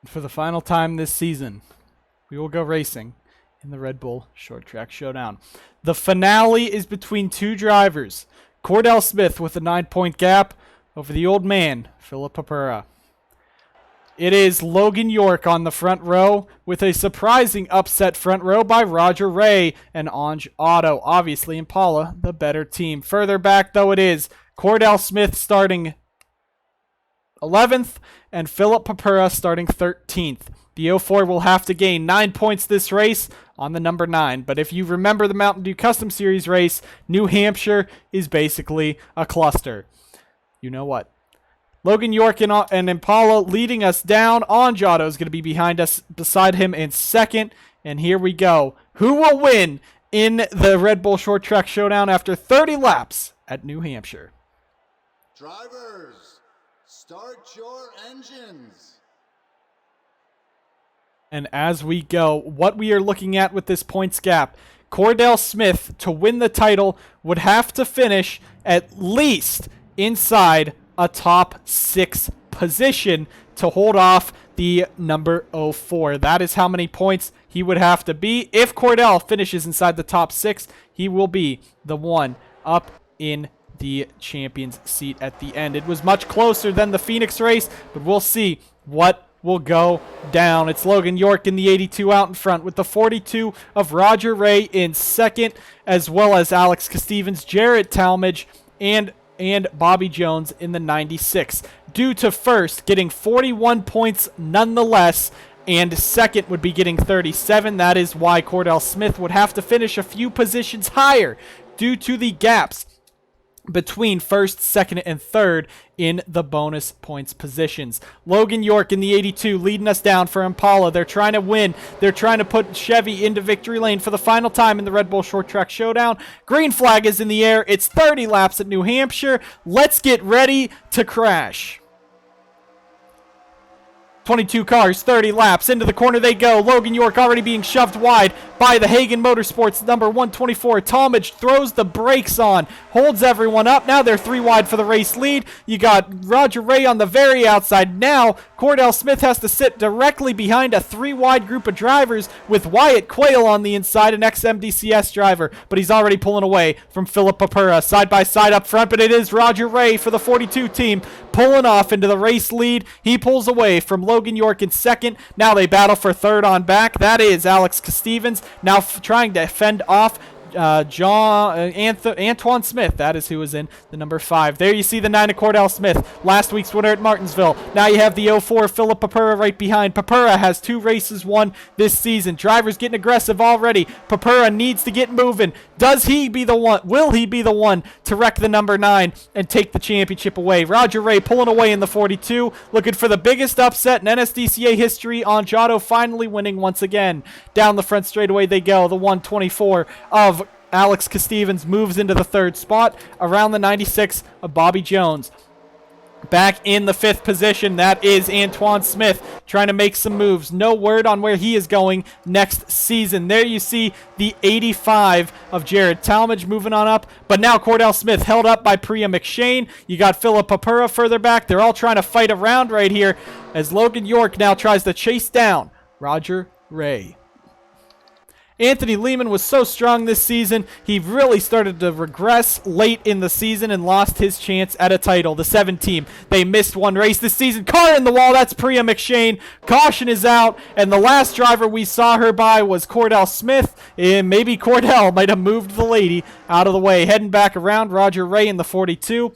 For the final time this season, we will go racing in the Red Bull Short Track Showdown. The finale is between two drivers, Cordell Smith with a 9-point gap over the old man, Philip Papura. It is Logan York on the front row with a surprising upset front row by Roger Ray and Anj Auto. Obviously, Impala, the better team. Further back, though, it is Cordell Smith starting 11th and Philip Papura starting 13th. The 04 will have to gain 9 points this race on the number 9. But if you remember the Mountain Dew Custom Series race, New Hampshire is basically a cluster. You know what? Logan York and Impala leading us down. Anj Auto is going to be behind us, beside him in second. And here we go. Who will win in the Red Bull Short Track Showdown after 30 laps at New Hampshire? Drivers, start your engines. And as we go, what we are looking at with this points gap, Cordell Smith, to win the title, would have to finish at least inside a top 6 position to hold off the number 04. That is how many points he would have to be. If Cordell finishes inside the top 6, he will be the one up in the champion's seat at the end. It was much closer than the Phoenix race, but we'll see what will go down. It's Logan York in the 82 out in front with the 42 of Roger Ray in second, as well as Alex Stevens, Jarrett Talmadge, and Bobby Jones in the 96. Due to first getting 41 points nonetheless, and second would be getting 37. That is why Cordell Smith would have to finish a few positions higher due to the gaps between first, second, and third in the bonus points positions. Logan York in the 82 leading us down for Impala. They're trying to win. They're trying to put Chevy into victory lane for the final time in the Red Bull Short Track Showdown. Green flag is in the air. It's 30 laps at New Hampshire. Let's get ready to crash. 22 cars, 30 laps. Into the corner they go. Logan York already being shoved wide by the Hagen Motorsports number 124. Talmadge throws the brakes on, holds everyone up. Now they're 3 wide for the race lead. You got Roger Ray on the very outside. Now Cordell Smith has to sit directly behind a 3 wide group of drivers with Wyatt Quayle on the inside, an ex-MDCS driver, but he's already pulling away from Philip Papura. Side by side up front, but it is Roger Ray for the 42 team pulling off into the race lead. He pulls away from Logan York in second. Now they battle for third on back. That is Alex Stevens now trying to fend off Antoine Smith. That is who was in the number 5. There you see the 9 of Cordell Smith, last week's winner at Martinsville. Now you have the 04 Philip Papura right behind. Papura has 2 races won this season. Drivers getting aggressive already. Papura needs to get moving. Does he be the one? Will he be the one to wreck the number 9 and take the championship away? Roger Ray pulling away in the 42, looking for the biggest upset in NSDCA history. on Giotto finally winning once again. Down the front straightaway they go. The 124 of Alex Stevens moves into the 3rd spot around the 96 of Bobby Jones. Back in the 5th position, that is Antoine Smith trying to make some moves. No word on where he is going next season. There you see the 85 of Jared Talmadge moving on up. But now Cordell Smith held up by Priya McShane. You got Philip Papura further back. They're all trying to fight around right here as Logan York now tries to chase down Roger Ray. Anthony Lehman was so strong this season, he really started to regress late in the season and lost his chance at a title. The 7 team, they missed one race this season. Car in the wall, that's Priya McShane. Caution is out, and the last driver we saw her by was Cordell Smith. And maybe Cordell might have moved the lady out of the way. Heading back around, Roger Ray in the 42.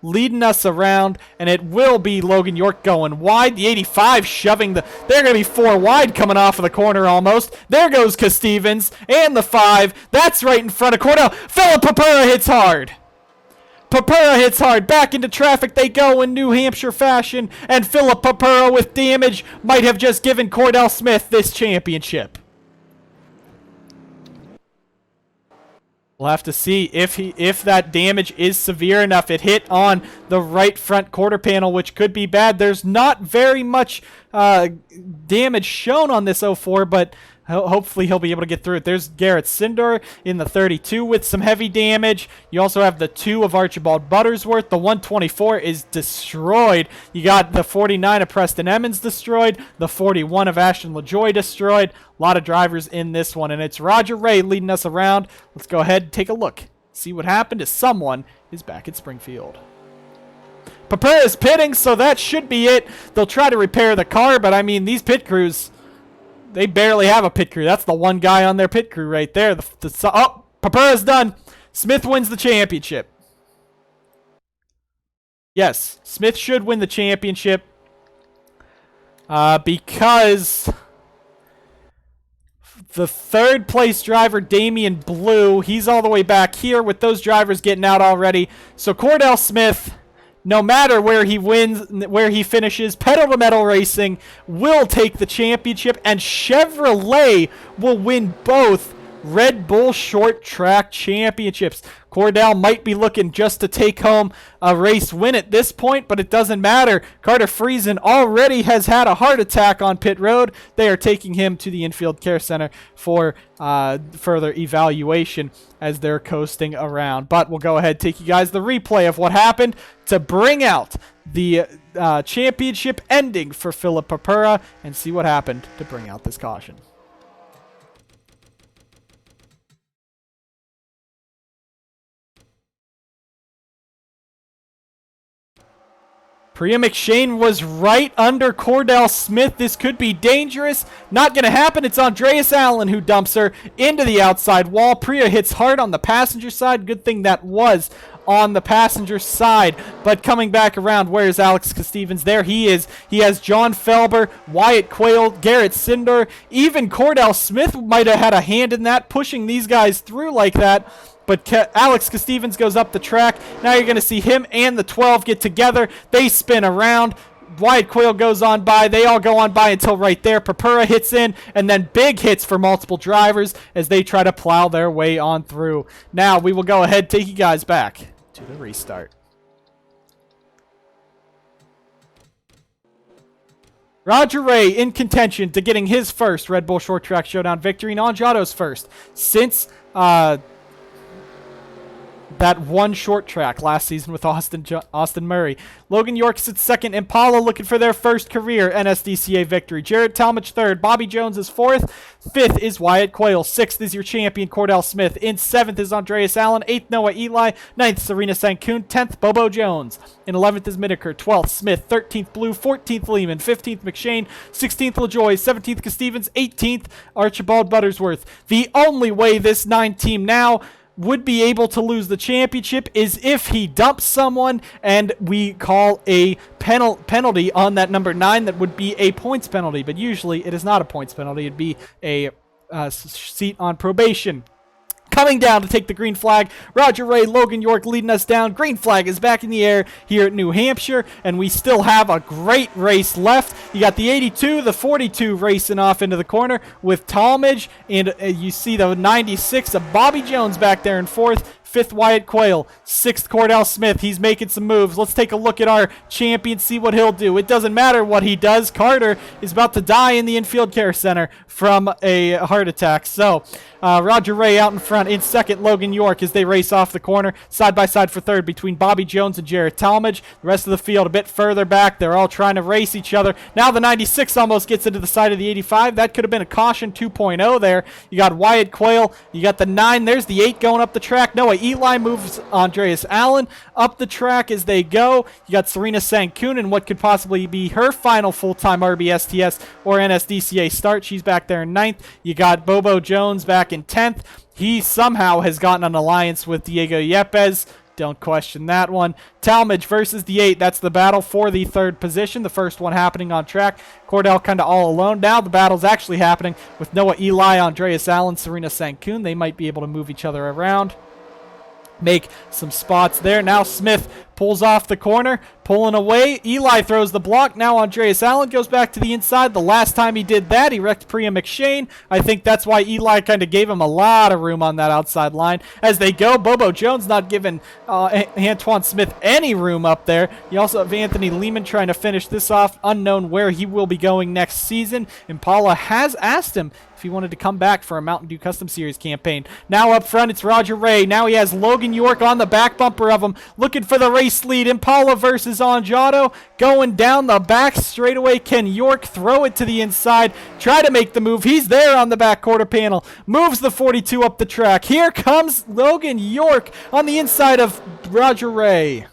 Leading us around, and it will be Logan York going wide. The 85 shoving the... They're going to be 4 wide coming off of the corner almost. There goes Stevens, and the 5. That's right in front of Cordell. Philip Papura hits hard. Papura hits hard. Back into traffic they go in New Hampshire fashion, and Philip Papura with damage might have just given Cordell Smith this championship. We'll have to see if that damage is severe enough. It hit on the right front quarter panel, which could be bad. There's not very much damage shown on this 04, but hopefully he'll be able to get through it. There's Garrett Sindor in the 32 with some heavy damage. You also have the 2 of Archibald Buttersworth. The 124 is destroyed. You got the 49 of Preston Emmons destroyed. The 41 of Ashton LaJoy destroyed. A lot of drivers in this one, and it's Roger Ray leading us around. Let's go ahead and take a look. See what happened as someone is back at Springfield. Papura is pitting, so that should be it. They'll try to repair the car, but I mean, these pit crews... They barely have a pit crew. That's the one guy on their pit crew right there. Oh, Papura's done. Smith wins the championship. Yes, Smith should win the championship because the 3rd place driver, Damian Blue, he's all the way back here with those drivers getting out already. So Cordell Smith... No matter where he wins, where he finishes, Pedal to Metal Racing will take the championship, and Chevrolet will win both Red Bull Short Track Championships. Cordell might be looking just to take home a race win at this point, but it doesn't matter. Carter Friesen already has had a heart attack on pit road. They are taking him to the Infield Care Center for further evaluation as they're coasting around. But we'll go ahead and take you guys the replay of what happened to bring out the championship ending for Philip Papura and see what happened to bring out this caution. Priya McShane was right under Cordell Smith. This could be dangerous. Not going to happen. It's Andreas Allen who dumps her into the outside wall. Priya hits hard on the passenger side. Good thing that was on the passenger side. But coming back around, where's Alex Stevens? There he is. He has John Felber, Wyatt Quayle, Garrett Sindor. Even Cordell Smith might have had a hand in that, pushing these guys through like that. But Alex Stevens goes up the track. Now you're going to see him and the 12 get together. They spin around. Wyatt Quayle goes on by. They all go on by until right there. Papura hits in, and then big hits for multiple drivers as they try to plow their way on through. Now we will go ahead and take you guys back to the restart. Roger Ray in contention to getting his first Red Bull Short Track Showdown victory, and Angiato's first since that one short track last season with Austin Murray. Logan York sits second. Impala looking for their first career NSDCA victory. Jared Talmadge third. Bobby Jones is fourth. Fifth is Wyatt Quayle. Sixth is your champion Cordell Smith. In seventh is Andreas Allen. Eighth, Noah Eli. Ninth, Serena Sankoon. 10th, Bobo Jones. In 11th is Midaker. 12th, Smith. 13th, Blue. 14th, Lehman. 15th, McShane. 16th, LaJoy. 17th, Stevens. 18th, Archibald Buttersworth. The only way this 9 team now would be able to lose the championship is if he dumps someone and we call a penalty on that number 9 that would be a points penalty, but usually it is not a points penalty. It'd be a seat on probation. Coming down to take the green flag, Roger Ray, Logan York leading us down. Green flag is back in the air here at New Hampshire, and we still have a great race left. You got the 82, the 42 racing off into the corner with Talmadge, and you see the 96 of Bobby Jones back there in fourth. Fifth, Wyatt Quayle. Sixth, Cordell Smith. He's making some moves. Let's take a look at our champion, see what he'll do. It doesn't matter what he does. Carter is about to die in the infield care center from a heart attack. So, Roger Ray out in front. In second, Logan York as they race off the corner. Side by side for third between Bobby Jones and Jared Talmadge. The rest of the field a bit further back. They're all trying to race each other. Now the 96 almost gets into the side of the 85. That could have been a caution 2.0 there. You got Wyatt Quayle. You got the 9. There's the 8 going up the track. Noah Eli moves Andreas Allen up the track as they go. You got Serena Sankoon in what could possibly be her final full-time RBSTS or NSDCA start. She's back there in 9th. You got Bobo Jones back in 10th. He somehow has gotten an alliance with Diego Yepes. Don't question that one. Talmadge versus the 8. That's the battle for the 3rd position. The first one happening on track. Cordell kind of all alone. Now the battle's actually happening with Noah Eli, Andreas Allen, Serena Sankoon. They might be able to move each other around. Make some spots there. Now Smith pulls off the corner, pulling away. Eli throws the block. Now Andreas Allen goes back to the inside. The last time he did that, he wrecked Priya McShane. I think that's why Eli kind of gave him a lot of room on that outside line. As they go, Bobo Jones not giving Antoine Smith any room up there. You also have Anthony Lehman trying to finish this off. Unknown where he will be going next season. Impala has asked him if he wanted to come back for a Mountain Dew Custom Series campaign. Now up front, it's Roger Ray. Now he has Logan York on the back bumper of him, looking for the race lead. Impala versus Angiato. Going down the back straightaway. Can York throw it to the inside? Try to make the move. He's there on the back quarter panel. Moves the 42 up the track. Here comes Logan York on the inside of Roger Ray.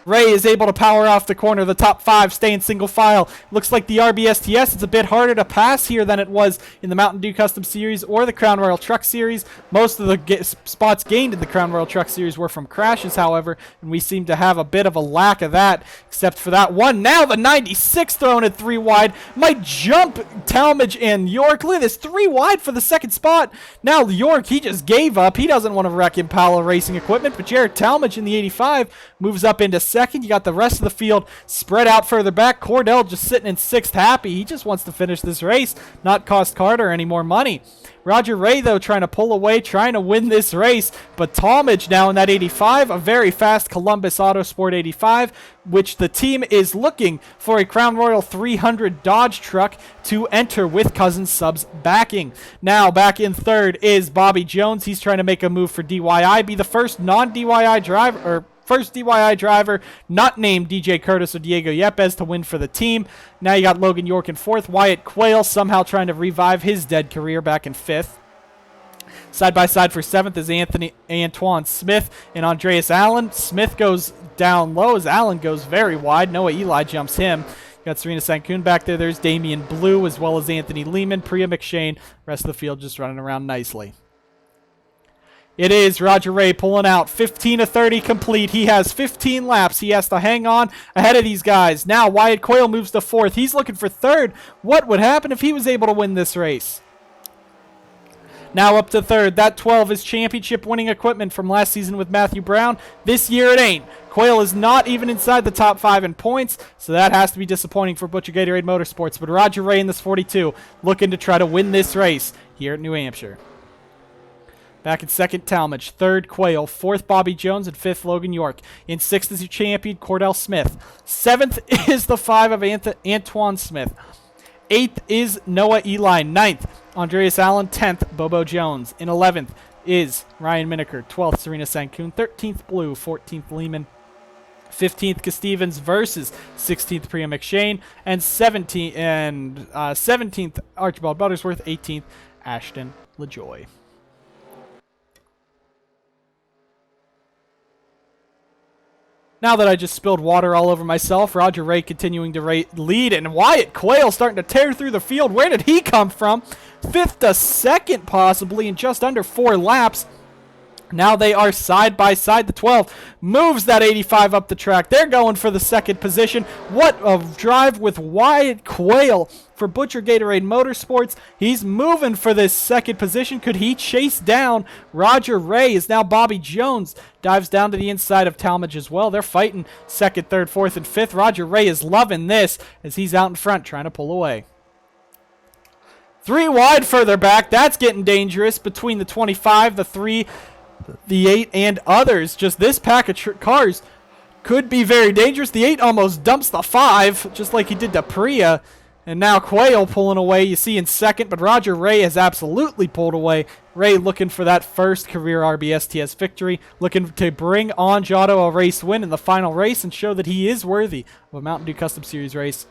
Ray is able to power off the corner. The top 5 stay in single file. Looks like the RBSTS, it's a bit harder to pass here than it was in the Mountain Dew Custom Series or the Crown Royal Truck Series. Most of the spots gained in the Crown Royal Truck Series were from crashes, however, and we seem to have a bit of a lack of that, except for that one. Now the 96 thrown at 3 wide. Might jump Talmadge and York. Look at this, 3 wide for the second spot. Now York, he just gave up. He doesn't want to wreck Impala Racing Equipment, but Jared Talmadge in the 85 moves up into second. You got the rest of the field spread out further back. Cordell just sitting in 6th happy. He just wants to finish this race, not cost Carter any more money. Roger Ray, though, trying to pull away, trying to win this race. But Talmadge now in that 85, a very fast Columbus Autosport 85, which the team is looking for a Crown Royal 300 Dodge truck to enter with Cousins Subs backing. Now back in 3rd is Bobby Jones. He's trying to make a move for DYI, be the first non-DYI driver, or first DYI driver not named DJ Curtis or Diego Yepes to win for the team. Now you got Logan York in 4th. Wyatt Quayle somehow trying to revive his dead career back in 5th. Side by side for 7th is Antoine Smith and Andreas Allen. Smith goes down low as Allen goes very wide. Noah Eli jumps him. You got Serena Sankoon back there. There's Damian Blue as well as Anthony Lehman, Priya McShane. Rest of the field just running around nicely. It is Roger Ray pulling out 15 to 30 complete. He has 15 laps. He has to hang on ahead of these guys. Now Wyatt Quayle moves to 4th. He's looking for 3rd. What would happen if he was able to win this race? Now up to 3rd. That 12 is championship winning equipment from last season with Matthew Brown. This year it ain't. Quayle is not even inside the top 5 in points, so that has to be disappointing for Butcher Gatorade Motorsports. But Roger Ray in this 42 looking to try to win this race here at New Hampshire. Back in second, Talmadge. Third, Quayle. Fourth, Bobby Jones. And fifth, Logan York. In sixth is your champion, Cordell Smith. Seventh is the 5 of Antoine Smith. Eighth is Noah Eli. Ninth, Andreas Allen. 10th, Bobo Jones. In 11th is Ryan Miniker. 12th, Serena Sankoon. 13th, Blue. 14th, Lehman. 15th, Stevens versus 16th, Priya McShane. And 17th, Archibald Buttersworth. 18th, Ashton LaJoy. Now that I just spilled water all over myself, Roger Ray continuing to lead, and Wyatt Quayle starting to tear through the field. Where did he come from? 5th to 2nd, possibly, in just under 4 laps. Now they are side by side. The 12 moves that 85 up the track. They're going for the 2nd position. What a drive with Wyatt Quayle for Butcher Gatorade Motorsports. He's moving for this 2nd position. Could he chase down Roger Ray? As now Bobby Jones dives down to the inside of Talmadge as well. They're fighting 2nd, 3rd, 4th, and 5th. Roger Ray is loving this as he's out in front trying to pull away. 3 wide further back. That's getting dangerous between the 25, the 3, the 8, and others. Just this pack of cars could be very dangerous. The 8 almost dumps the 5, just like he did to Priya. And now Quayle pulling away, you see in 2nd, but Roger Ray has absolutely pulled away. Ray looking for that first career RBSTS victory, looking to bring on Giotto a race win in the final race and show that he is worthy of a Mountain Dew Custom Series race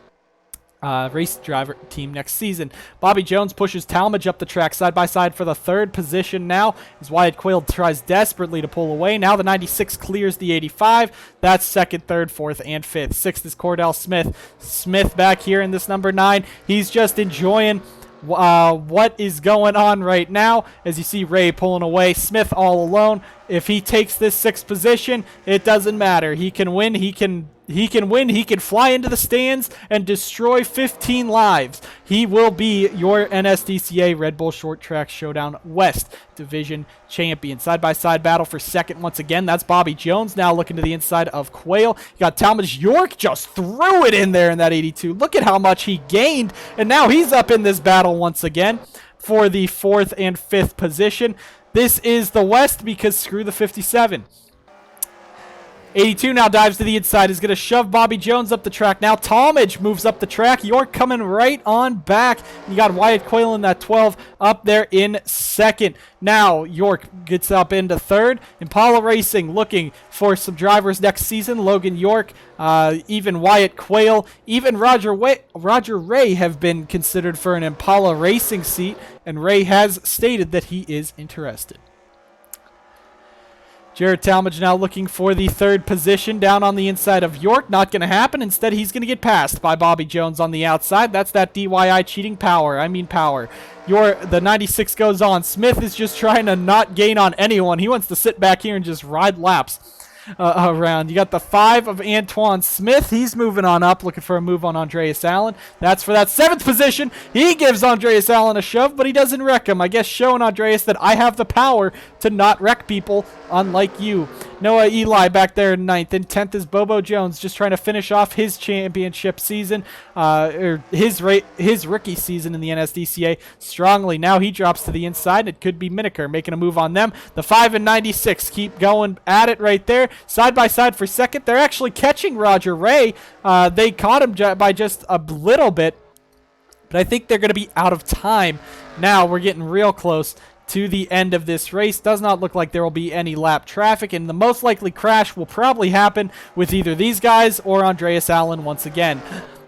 driver team next season. Bobby Jones pushes Talmadge up the track side by side for the 3rd position now as Wyatt Quayle tries desperately to pull away. Now the 96 clears the 85. That's 2nd, 3rd, 4th, and 5th. 6th is Cordell Smith. Smith back here in this number 9. He's just enjoying what is going on right now as you see Ray pulling away. Smith all alone. If he takes this 6th position, it doesn't matter. He can win. He can win. He can fly into the stands and destroy 15 lives. He will be your NSDCA Red Bull Short Track Showdown West Division champion. Side-by-side battle for 2nd once again. That's Bobby Jones now looking to the inside of Quayle. You got Talmadge. York just threw it in there in that 82. Look at how much he gained, and now he's up in this battle once again for the 4th and 5th position. This is the West because screw the 57. 82 now dives to the inside, is going to shove Bobby Jones up the track. Now Talmadge moves up the track. York coming right on back. You got Wyatt Quayle in that 12 up there in 2nd. Now York gets up into 3rd. Impala Racing looking for some drivers next season. Logan York, even Wyatt Quayle, even Roger Ray have been considered for an Impala Racing seat, and Ray has stated that he is interested. Jared Talmadge now looking for the 3rd position down on the inside of York. Not going to happen. Instead, he's going to get passed by Bobby Jones on the outside. That's that DYI cheating power. The 96 goes on. Smith is just trying to not gain on anyone. He wants to sit back here and just ride laps around. You got the 5 of Antoine Smith. He's moving on up, looking for a move on Andreas Allen. That's for that 7th position. He gives Andreas Allen a shove, but he doesn't wreck him. I guess showing Andreas that I have the power to not wreck people, unlike you. Noah Eli back there in 9th. In 10th is Bobo Jones, just trying to finish off his championship season, or his rookie season in the NSDCA strongly. Now he drops to the inside. It could be Miniker making a move on them. The 5 and 96 keep going at it right there. Side by side for 2nd. They're actually catching Roger Ray. They caught him by just a little bit, but I think they're going to be out of time. Now we're getting real close to the end of this race. Does not look like there will be any lap traffic, and the most likely crash will probably happen with either these guys or Andreas Allen once again.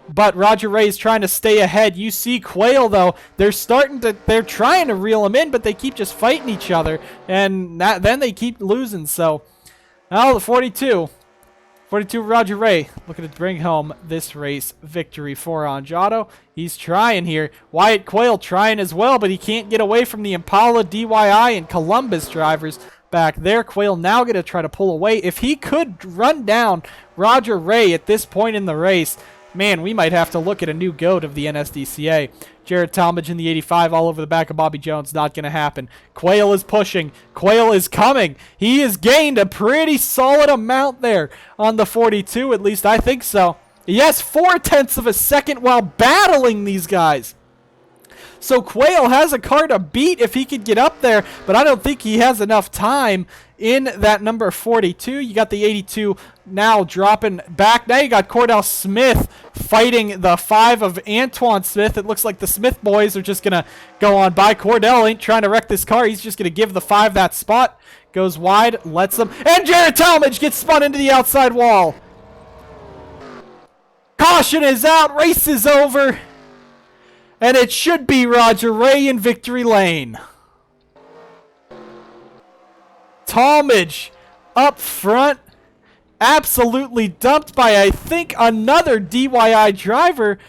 But Roger Ray is trying to stay ahead. You see Quayle, though, they're trying to reel him in, but they keep just fighting each other, and then they keep losing. So now the 42 Roger Ray looking to bring home this race victory for Giotto. He's trying here. Wyatt Quayle trying as well, but he can't get away from the Impala, DYI, and Columbus drivers back there. Quayle now going to try to pull away. If he could run down Roger Ray at this point in the race, man, we might have to look at a new GOAT of the NSDCA. Jared Talmadge in the 85 all over the back of Bobby Jones. Not going to happen. Quayle is pushing. Quayle is coming. He has gained a pretty solid amount there on the 42. At least I think so. Yes, 0.4 of a second while battling these guys. So Quayle has a car to beat if he could get up there, but I don't think he has enough time in that number 42. You got the 82 now dropping back. Now you got Cordell Smith fighting the 5 of Antoine Smith. It looks like the Smith boys are just going to go on by. Cordell ain't trying to wreck this car. He's just going to give the 5 that spot. Goes wide, lets them. And Jared Talmadge gets spun into the outside wall. Caution is out. Race is over. And it should be Roger Ray in victory lane. Talmadge up front, absolutely dumped by, I think, another DYI driver.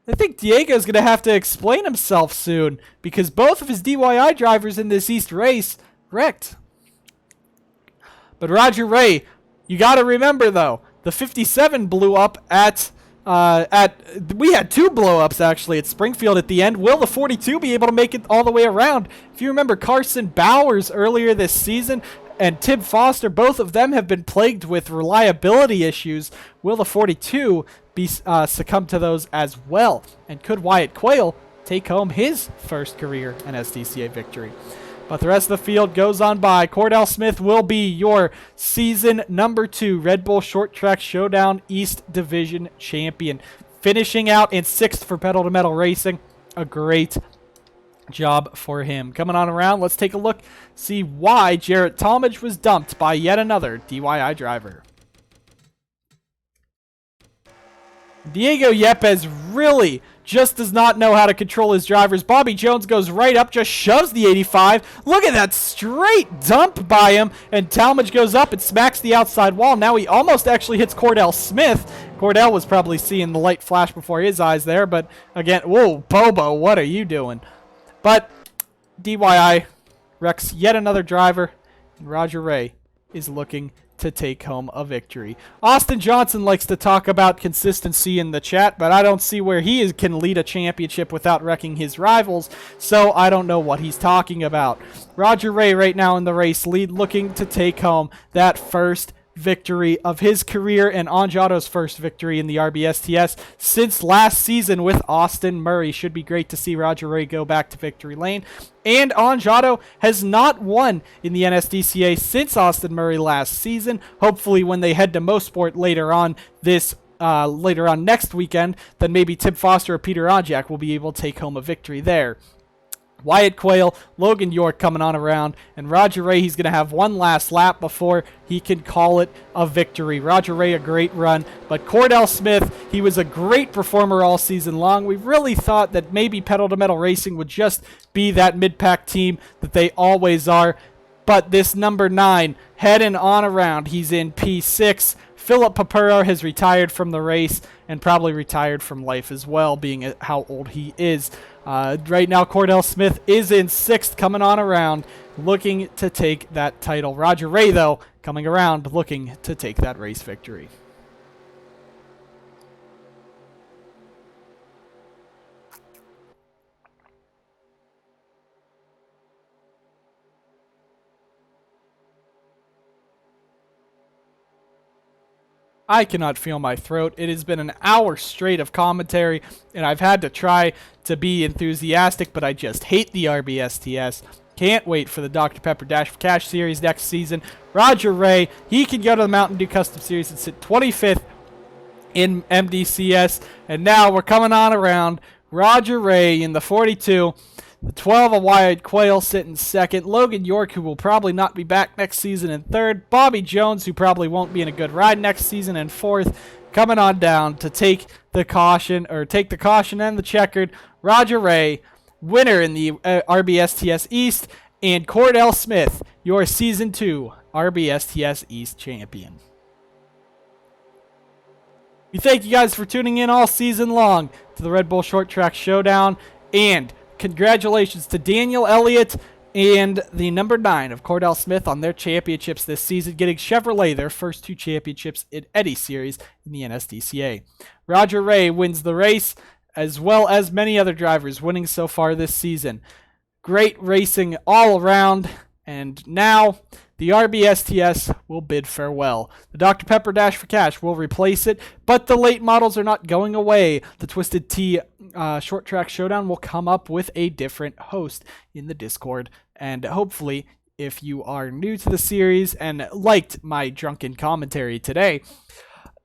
I think Diego's going to have to explain himself soon because both of his DYI drivers in this East race wrecked. But Roger Ray, you got to remember, though, the 57 blew up we had 2 blow-ups, actually, at Springfield at the end. Will the 42 be able to make it all the way around? If you remember Carson Bowers earlier this season and Tim Foster, both of them have been plagued with reliability issues. Will the 42 be succumb to those as well? And could Wyatt Quayle take home his first career NSDCA victory? But the rest of the field goes on by. Cordell Smith will be your season number 2 Red Bull Short Track Showdown East Division champion. Finishing out in 6th for Pedal to Metal Racing. A great job for him. Coming on around, let's take a look, see why Jarrett Talmadge was dumped by yet another DYI driver. Diego Yepes really just does not know how to control his drivers. Bobby Jones goes right up, just shoves the 85. Look at that straight dump by him, and Talmadge goes up and smacks the outside wall. Now he almost actually hits Cordell Smith. Cordell was probably seeing the light flash before his eyes there, but again, whoa, Bobo, what are you doing? But DYI wrecks yet another driver, and Roger Ray is looking to take home a victory. Austin Johnson likes to talk about consistency in the chat, but I don't see where he can lead a championship without wrecking his rivals, so I don't know what he's talking about. Roger Ray right now in the race lead, looking to take home that first victory of his career and Anjato's first victory in the RBSTS since last season with Austin Murray. Should be great to see Roger Ray go back to victory lane. And Anjato has not won in the NSDCA since Austin Murray last season. Hopefully when they head to Mosport later on next weekend, then maybe Tim Foster or Peter Onjak will be able to take home a victory there. Wyatt Quayle, Logan York coming on around, and Roger Ray, he's going to have one last lap before he can call it a victory. Roger Ray, a great run, but Cordell Smith, he was a great performer all season long. We really thought that maybe Pedal to Metal Racing would just be that mid-pack team that they always are, but this number 9, heading on around, he's in P6. Philip Papuro has retired from the race and probably retired from life as well, being how old he is. Right now, Cordell Smith is in 6th, coming on around, looking to take that title. Roger Ray, though, coming around, looking to take that race victory. I cannot feel my throat. It has been an hour straight of commentary, and I've had to try to be enthusiastic, but I just hate the RBSTS. Can't wait for the Dr. Pepper Dash for Cash series next season. Roger Ray, he can go to the Mountain Dew Custom Series and sit 25th in MDCS. And now we're coming on around. Roger Ray in the 42. The 12 of Wyatt Quayle sitting 2nd. Logan York, who will probably not be back next season, in 3rd. Bobby Jones, who probably won't be in a good ride next season, in 4th. Coming on down to take the caution and the checkered. Roger Ray, winner in the RBSTS East, and Cordell Smith, your Season 2 RBSTS East champion. We thank you guys for tuning in all season long to the Red Bull Short Track Showdown, and congratulations to Daniel Elliott and the number 9 of Cordell Smith on their championships this season, getting Chevrolet their first 2 championships in Eddie Series in the NSDCA. Roger Ray wins the race, as well as many other drivers winning so far this season. Great racing all around, and now The RBSTS will bid farewell. The Dr. Pepper Dash for Cash will replace it, but the late models are not going away. The Twisted Tea Short Track Showdown will come up with a different host in the Discord, and hopefully, if you are new to the series and liked my drunken commentary today,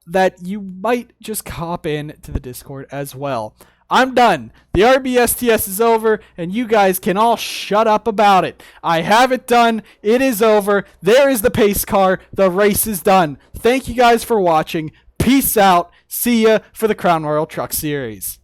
that you might just hop in to the Discord as well. I'm done. The RBSTS is over, and you guys can all shut up about it. I have it done. It is over. There is the pace car. The race is done. Thank you guys for watching. Peace out. See ya for the Crown Royal Truck Series.